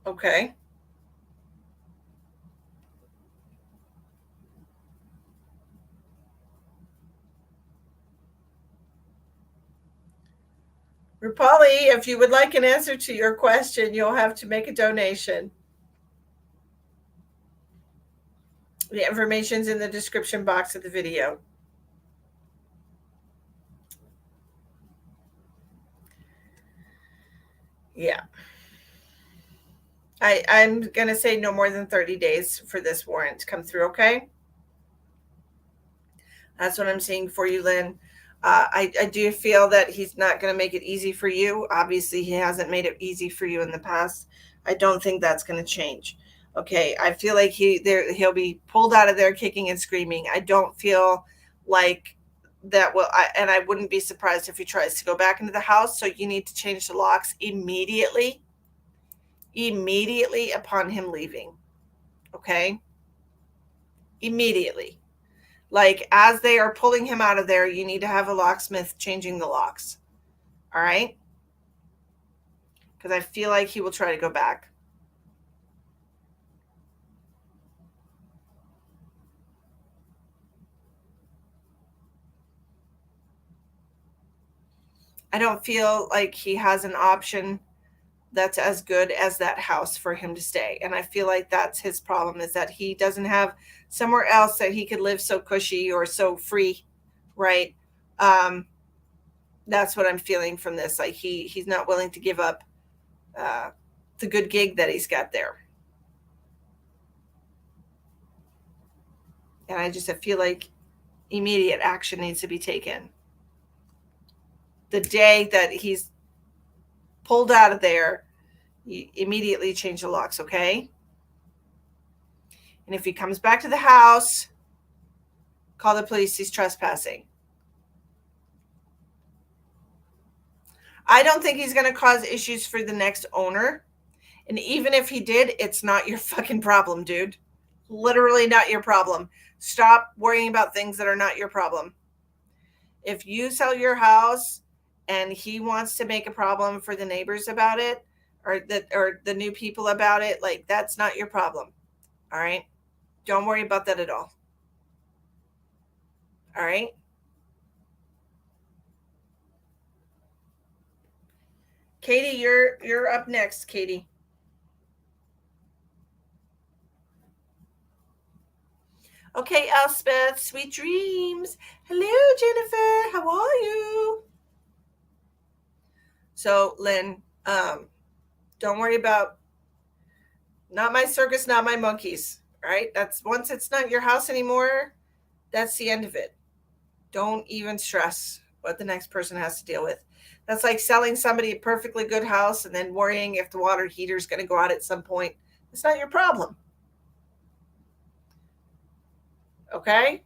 Okay. Rupali, if you would like an answer to your question, you'll have to make a donation. The information's in the description box of the video. Yeah. I'm going to say no more than 30 days for this warrant to come through, okay? That's what I'm seeing for you, Lynn. I do feel that he's not going to make it easy for you. Obviously, he hasn't made it easy for you in the past. I don't think that's going to change. Okay, I feel like he'll be pulled out of there kicking and screaming. I don't feel like that will. And I wouldn't be surprised if he tries to go back into the house. So you need to change the locks immediately upon him leaving. Okay, immediately. Like as they are pulling him out of there, you need to have a locksmith changing the locks. All right. because I feel like he will try to go back. I don't feel like he has an option that's as good as that house for him to stay. And I feel like that's his problem, is that he doesn't have somewhere else that he could live so cushy or so free, right? Um, that's what I'm feeling from this. Like he's not willing to give up uh, the good gig that he's got there. And I feel like immediate action needs to be taken. The day that he's pulled out of there, you immediately change the locks, okay? And if he comes back to the house, call the police. He's trespassing. I don't think he's going to cause issues for the next owner. And even if he did, it's not your fucking problem, dude. Literally not your problem. Stop worrying about things that are not your problem. If you sell your house and he wants to make a problem for the neighbors about it, or the new people about it, like, that's not your problem. All right? Don't worry about that at all. All right? Katie, you're up next, Katie. Okay, Elspeth, sweet dreams. Hello, Jennifer. How are you? So, Lynn, don't worry about not my circus, not my monkeys. Right? That's once it's not your house anymore, that's the end of it. Don't even stress what the next person has to deal with. That's like selling somebody a perfectly good house and then worrying if the water heater is going to go out at some point. It's not your problem. Okay?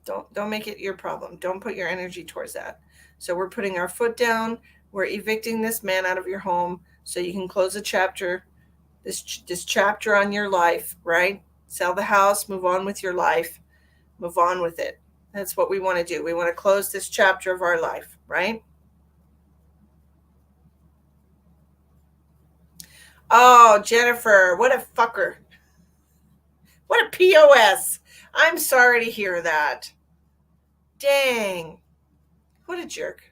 Don't make it your problem. Don't put your energy towards that. So we're putting our foot down. We're evicting this man out of your home so you can close a chapter, this chapter on your life, right? Sell the house, move on with your life, move on with it. That's what we want to do. We want to close this chapter of our life, right? Oh, Jennifer, what a fucker. What a POS. I'm sorry to hear that. Dang. What a jerk.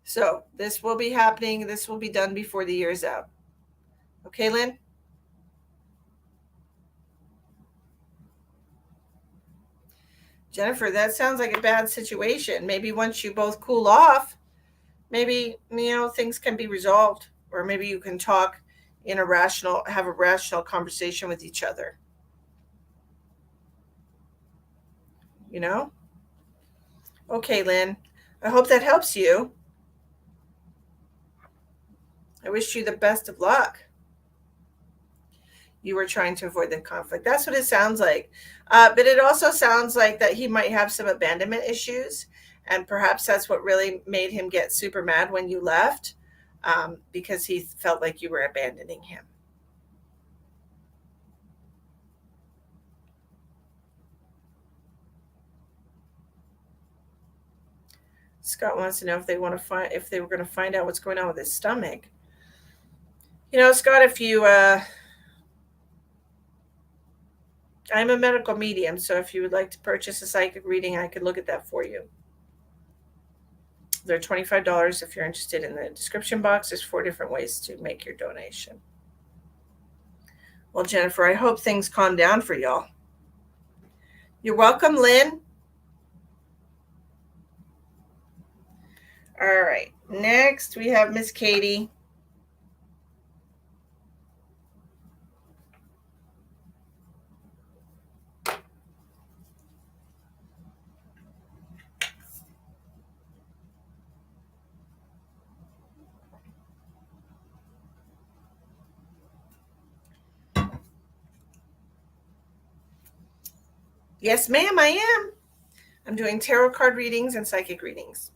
So this will be happening. This will be done before the year's out. Okay, Lynn? Jennifer, that sounds like a bad situation. Maybe once you both cool off, maybe, things can be resolved. Or maybe you can talk have a rational conversation with each other. You know? Okay, Lynn. I hope that helps you. I wish you the best of luck. You were trying to avoid the conflict. That's what it sounds like. But it also sounds like that he might have some abandonment issues. And perhaps that's what really made him get super mad when you left, because he felt like you were abandoning him. Scott wants to know if they were going to find out what's going on with his stomach. Scott, if you I'm a medical medium, so if you would like to purchase a psychic reading, I could look at that for you. They're $25 if you're interested. In the description box, there's 4 different ways to make your donation. Well, Jennifer, I hope things calm down for y'all. You're welcome, Lynn. All right. Next, we have Miss Katie. Yes, ma'am, I am. I'm doing tarot card readings and psychic readings.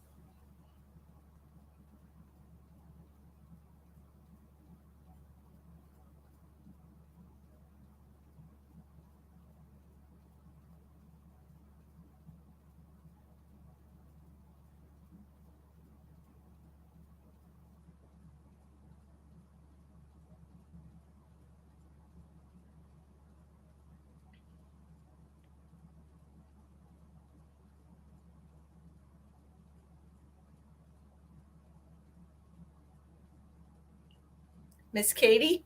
Miss Katie,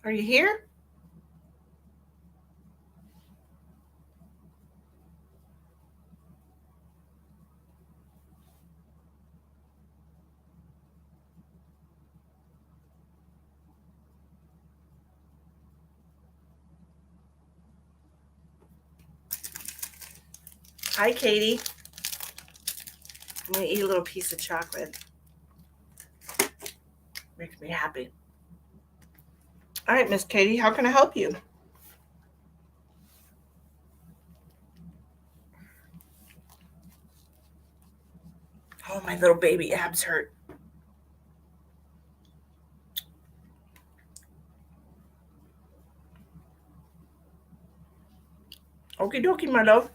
are you here? Hi, Katie. I'm going to eat a little piece of chocolate. Makes me happy. All right, Miss Katie, how can I help you? Oh, my little baby abs hurt. Okie dokie, my love.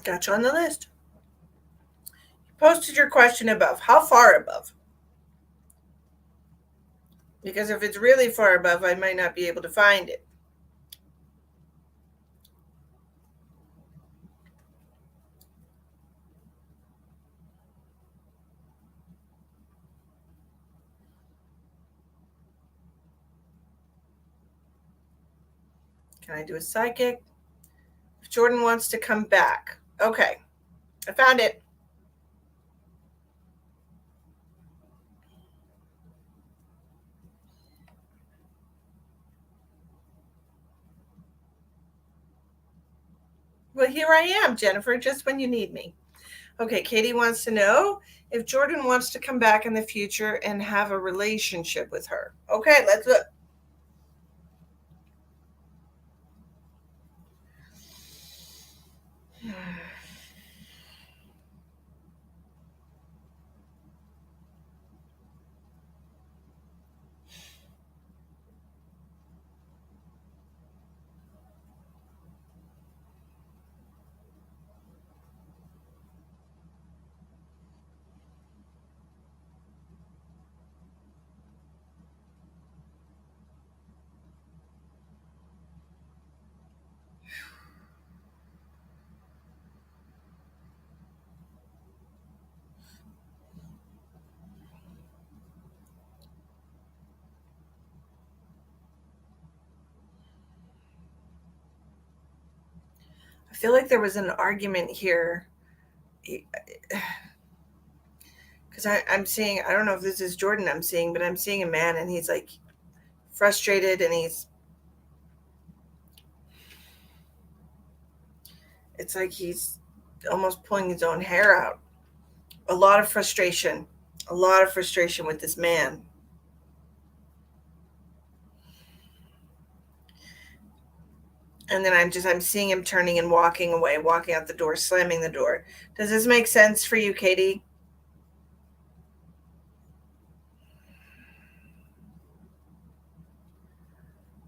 Got you on the list. You posted your question above. How far above? Because if it's really far above, I might not be able to find it. Can I do a psychic? If Jordan wants to come back. Okay, I found it. Well, here I am, Jennifer, just when you need me. Okay, Katie wants to know if Jordan wants to come back in the future and have a relationship with her. Okay, let's look. I feel like there was an argument here because I'm seeing, I don't know if this is Jordan I'm seeing, but I'm seeing a man and he's like frustrated and it's like he's almost pulling his own hair out. A lot of frustration, a lot of frustration with this man. And then I'm seeing him turning and walking away, walking out the door, slamming the door. Does this make sense for you, Katie?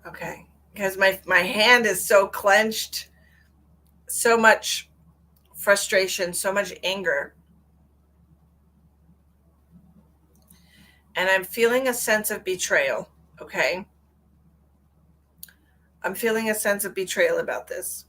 Okay. Because my hand is so clenched, so much frustration, so much anger. And I'm feeling a sense of betrayal. Okay. I'm feeling a sense of betrayal about this.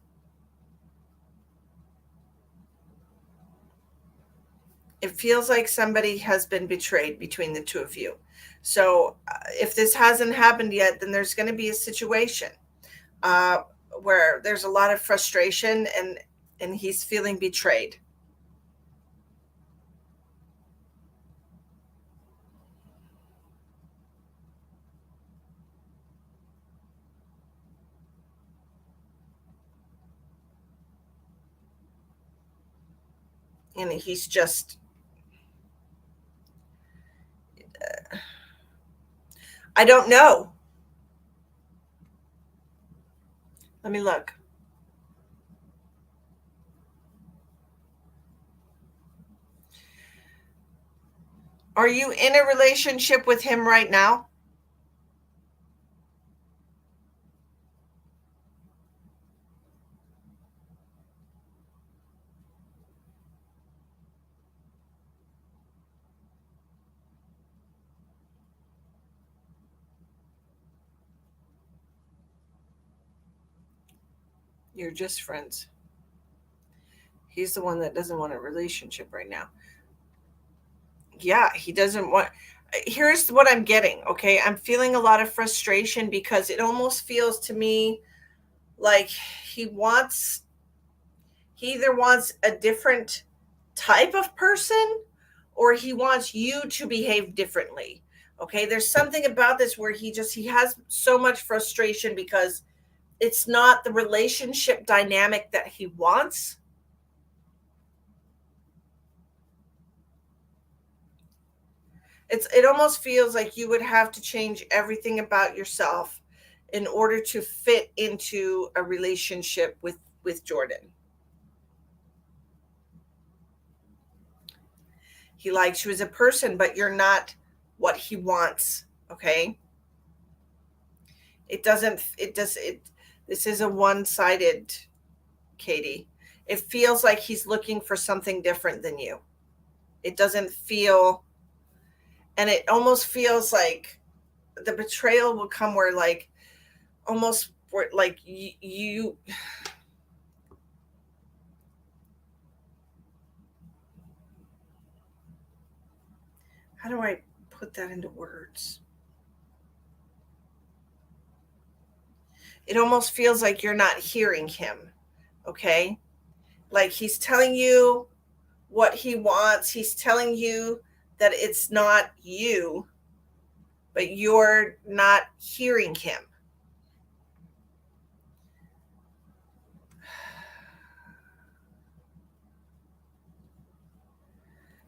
It feels like somebody has been betrayed between the two of you. So if this hasn't happened yet, then there's going to be a situation uh, where there's a lot of frustration and he's feeling betrayed. And he's just, I don't know. Let me look. Are you in a relationship with him right now? You're just friends. He's the one that doesn't want a relationship right now. Yeah, he doesn't want. Here's what I'm getting, okay? I'm feeling a lot of frustration because it almost feels to me like he wants, he either wants a different type of person or he wants you to behave differently. Okay? There's something about this where he has so much frustration because it's not the relationship dynamic that he wants. It almost feels like you would have to change everything about yourself in order to fit into a relationship with Jordan. He likes you as a person, but you're not what he wants, okay? It doesn't it does it This is a one-sided, Katie. It feels like he's looking for something different than you. It doesn't feel, and it almost feels like the betrayal will come where like almost where like you how do I put that into words? It almost feels like you're not hearing him, okay? Like he's telling you what he wants. He's telling you that it's not you, but you're not hearing him.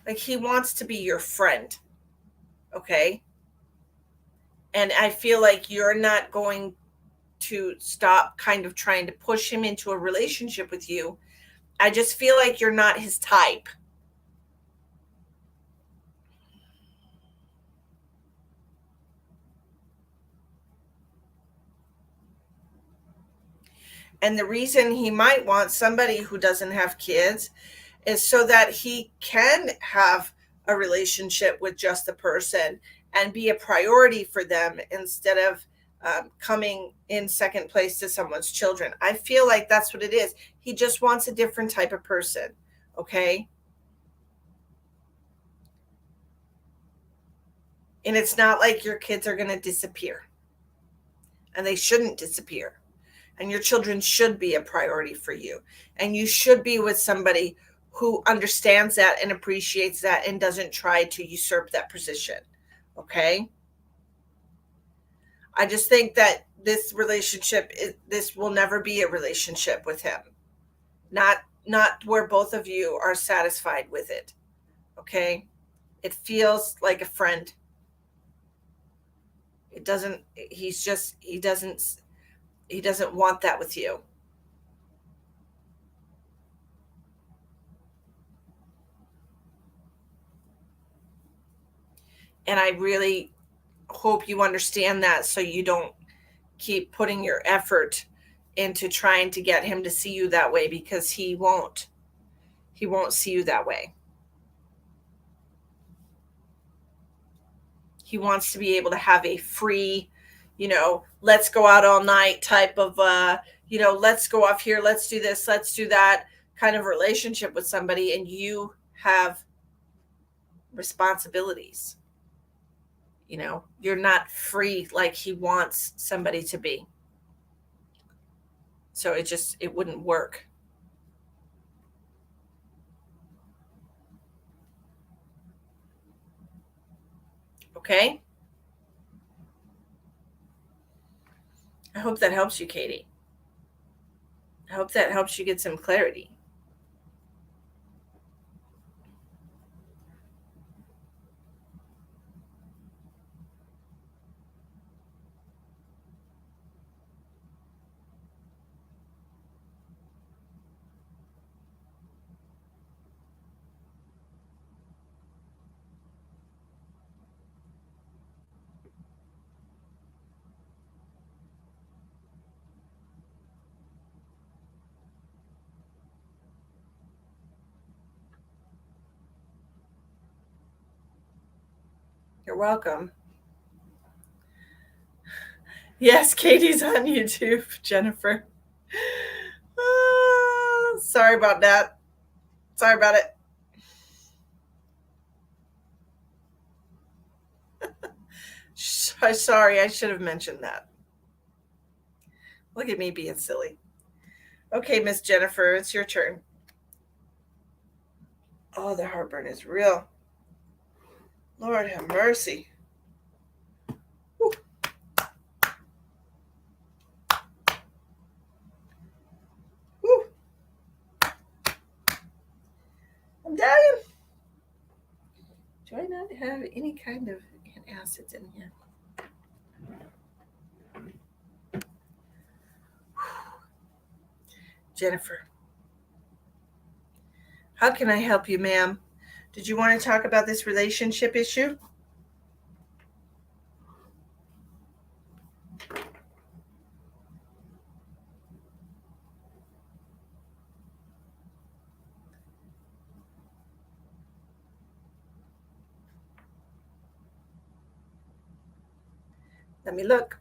Like he wants to be your friend, okay? And I feel like you're not going to stop kind of trying to push him into a relationship with you. I just feel like you're not his type. And the reason he might want somebody who doesn't have kids is so that he can have a relationship with just the person and be a priority for them instead of coming in second place to someone's children. I feel like that's what it is. He just wants a different type of person. Okay. And it's not like your kids are going to disappear, and they shouldn't disappear. And your children should be a priority for you. And you should be with somebody who understands that and appreciates that and doesn't try to usurp that position. Okay. I just think that this will never be a relationship with him. Not where both of you are satisfied with it. Okay. It feels like a friend. It doesn't, he doesn't want that with you. And I really hope you understand that so you don't keep putting your effort into trying to get him to see you that way, because he won't see you that way. He wants to be able to have a free, let's go out all night type of let's go off here, let's do this, let's do that kind of relationship with somebody, and you have responsibilities. You're not free like he wants somebody to be. So it wouldn't work. Okay? I hope that helps you, Katie. I hope that helps you get some clarity. You're welcome. Yes, Katie's on YouTube, Jennifer. Sorry about that. Sorry about it. Sorry, I should have mentioned that. Look at me being silly. Okay, Miss Jennifer, it's your turn. Oh, the heartburn is real. Lord have mercy. Whew. Whew. I'm dying. Do I not have any kind of acids in here? Jennifer, how can I help you, ma'am? Did you want to talk about this relationship issue? Let me look.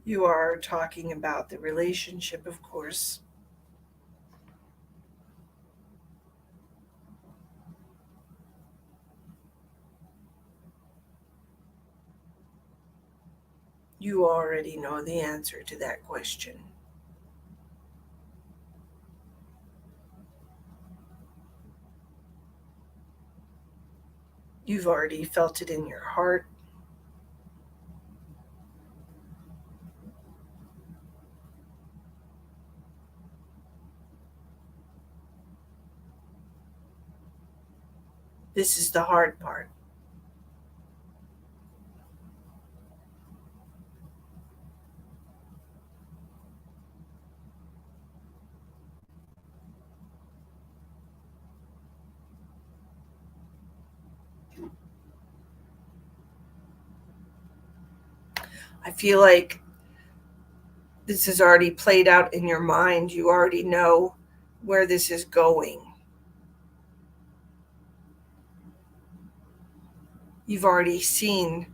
You are talking about the relationship, of course. You already know the answer to that question. You've already felt it in your heart. This is the hard part. I feel like this is already played out in your mind. You already know where this is going. You've already seen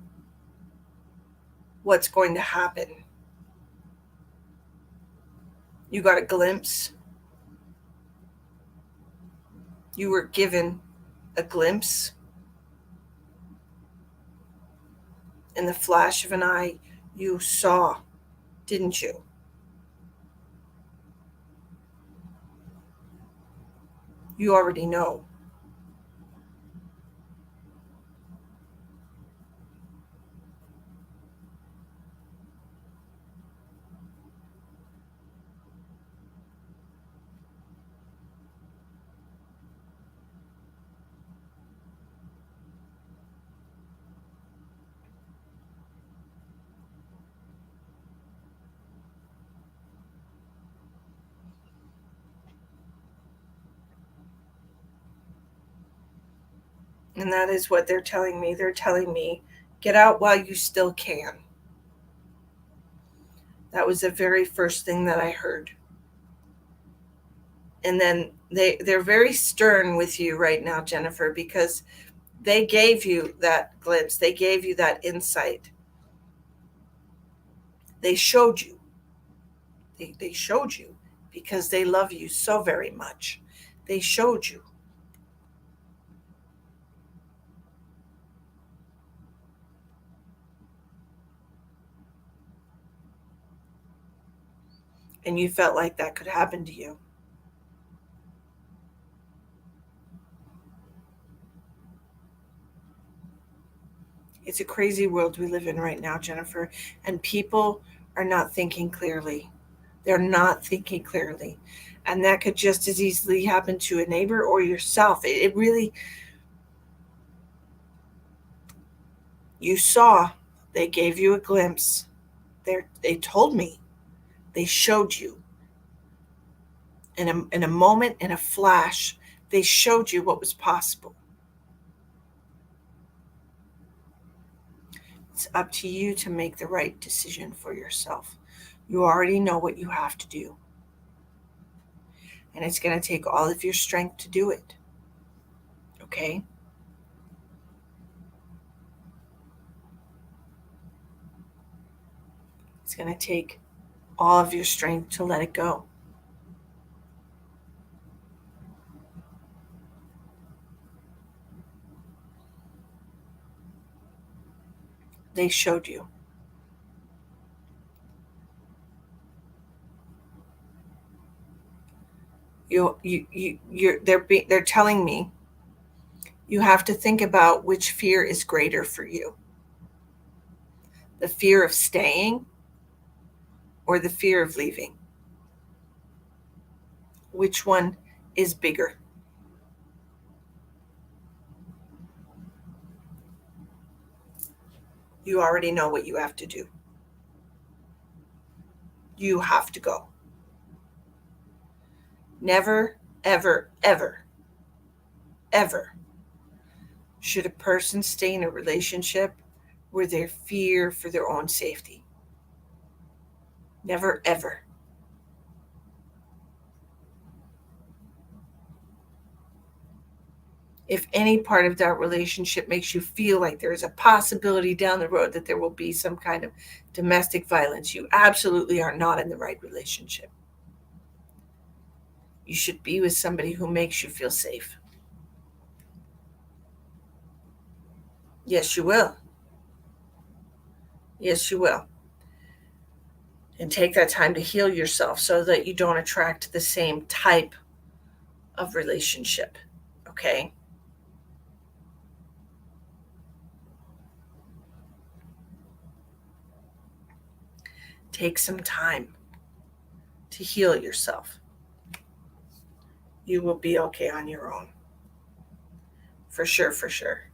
what's going to happen. You got a glimpse. You were given a glimpse in the flash of an eye. You saw, didn't you? You already know. And that is what they're telling me. They're telling me, get out while you still can. That was the very first thing that I heard. And then they're very stern with you right now, Jennifer, because they gave you that glimpse. They gave you that insight. They showed you. They showed you because they love you so very much. They showed you. and you felt like that could happen to you. It's a crazy world we live in right now, Jennifer, and people are not thinking clearly. They're not thinking clearly. And that could just as easily happen to a neighbor or yourself. It really, you saw, they gave you a glimpse. They told me, they showed you in a moment, in a flash, they showed you what was possible. It's up to you to make the right decision for yourself. You already know what you have to do. And it's going to take all of your strength to do it. Okay? It's going to take all of your strength to let it go. They showed you. They're telling me you have to think about which fear is greater for you. The fear of staying or the fear of leaving? Which one is bigger? You already know what you have to do. You have to go. Never, ever, ever, ever should a person stay in a relationship where they fear for their own safety. Never, ever. If any part of that relationship makes you feel like there is a possibility down the road that there will be some kind of domestic violence, you absolutely are not in the right relationship. You should be with somebody who makes you feel safe. Yes, you will. Yes, you will. And take that time to heal yourself so that you don't attract the same type of relationship. Okay? Take some time to heal yourself. You will be okay on your own. For sure, for sure.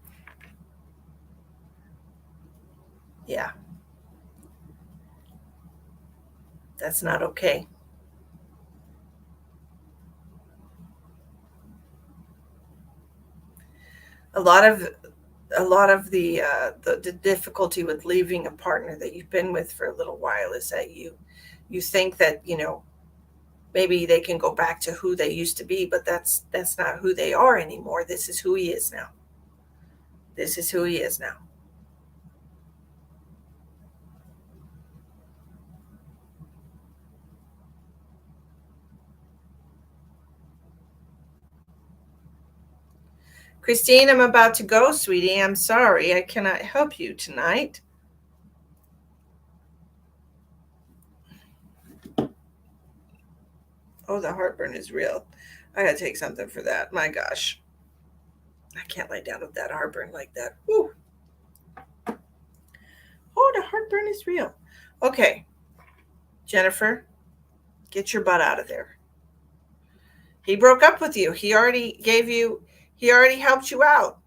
Yeah. That's not okay. A lot of the difficulty with leaving a partner that you've been with for a little while is that you think that maybe they can go back to who they used to be, but that's not who they are anymore. This is who he is now. This is who he is now. Christine, I'm about to go, sweetie. I'm sorry. I cannot help you tonight. Oh, the heartburn is real. I gotta take something for that. My gosh. I can't lay down with that heartburn like that. Whew. Oh, the heartburn is real. Okay, Jennifer, get your butt out of there. He broke up with you. He already helped you out,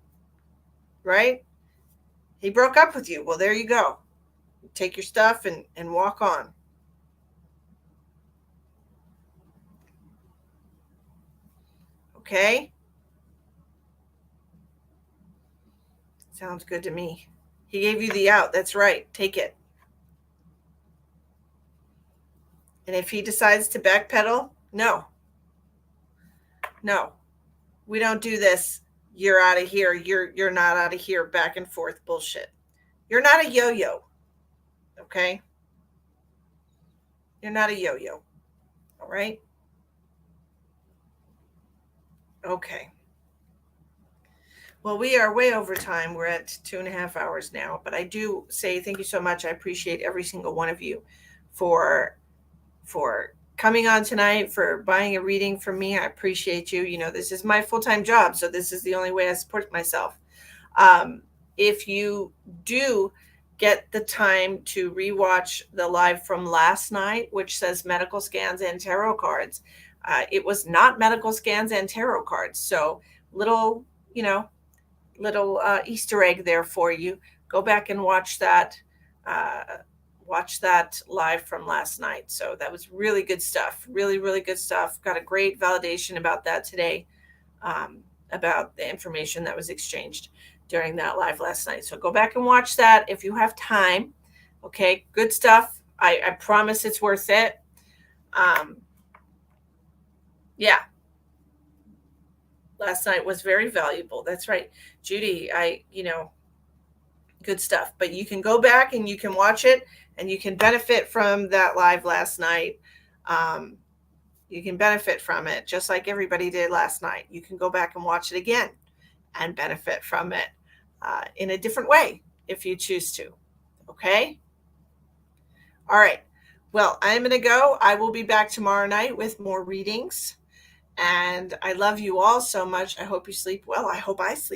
right? He broke up with you. Well, there you go. Take your stuff and walk on. Okay? Sounds good to me. He gave you the out. That's right. Take it. And if he decides to backpedal, no. No. We don't do this. You're out of here. You're not out of here. Back and forth bullshit. You're not a yo-yo. Okay? You're not a yo-yo. All right? Okay. Well, we are way over time. We're at 2.5 hours now, but I do say thank you so much. I appreciate every single one of you for coming on tonight, for buying a reading from me. I appreciate you. This is my full-time job, so this is the only way I support myself. Um, if you do get the time to rewatch the live from last night, which says medical scans and tarot cards, it was not medical scans and tarot cards. So little, little Easter egg there for you. Go back and watch that. Uh, watch that live from last night. So that was really good stuff. Really, really good stuff. Got a great validation about that today, about the information that was exchanged during that live last night. So go back and watch that if you have time. Okay, good stuff. I promise it's worth it. Um, yeah, last night was very valuable. That's right, Judy. Good stuff. But you can go back and you can watch it, and you can benefit from that live last night. Um, you can benefit from it just like everybody did last night. You can go back and watch it again and benefit from it in a different way if you choose to. Okay? All right. Well, I'm going to go. I will be back tomorrow night with more readings. And I love you all so much. I hope you sleep well. I hope I sleep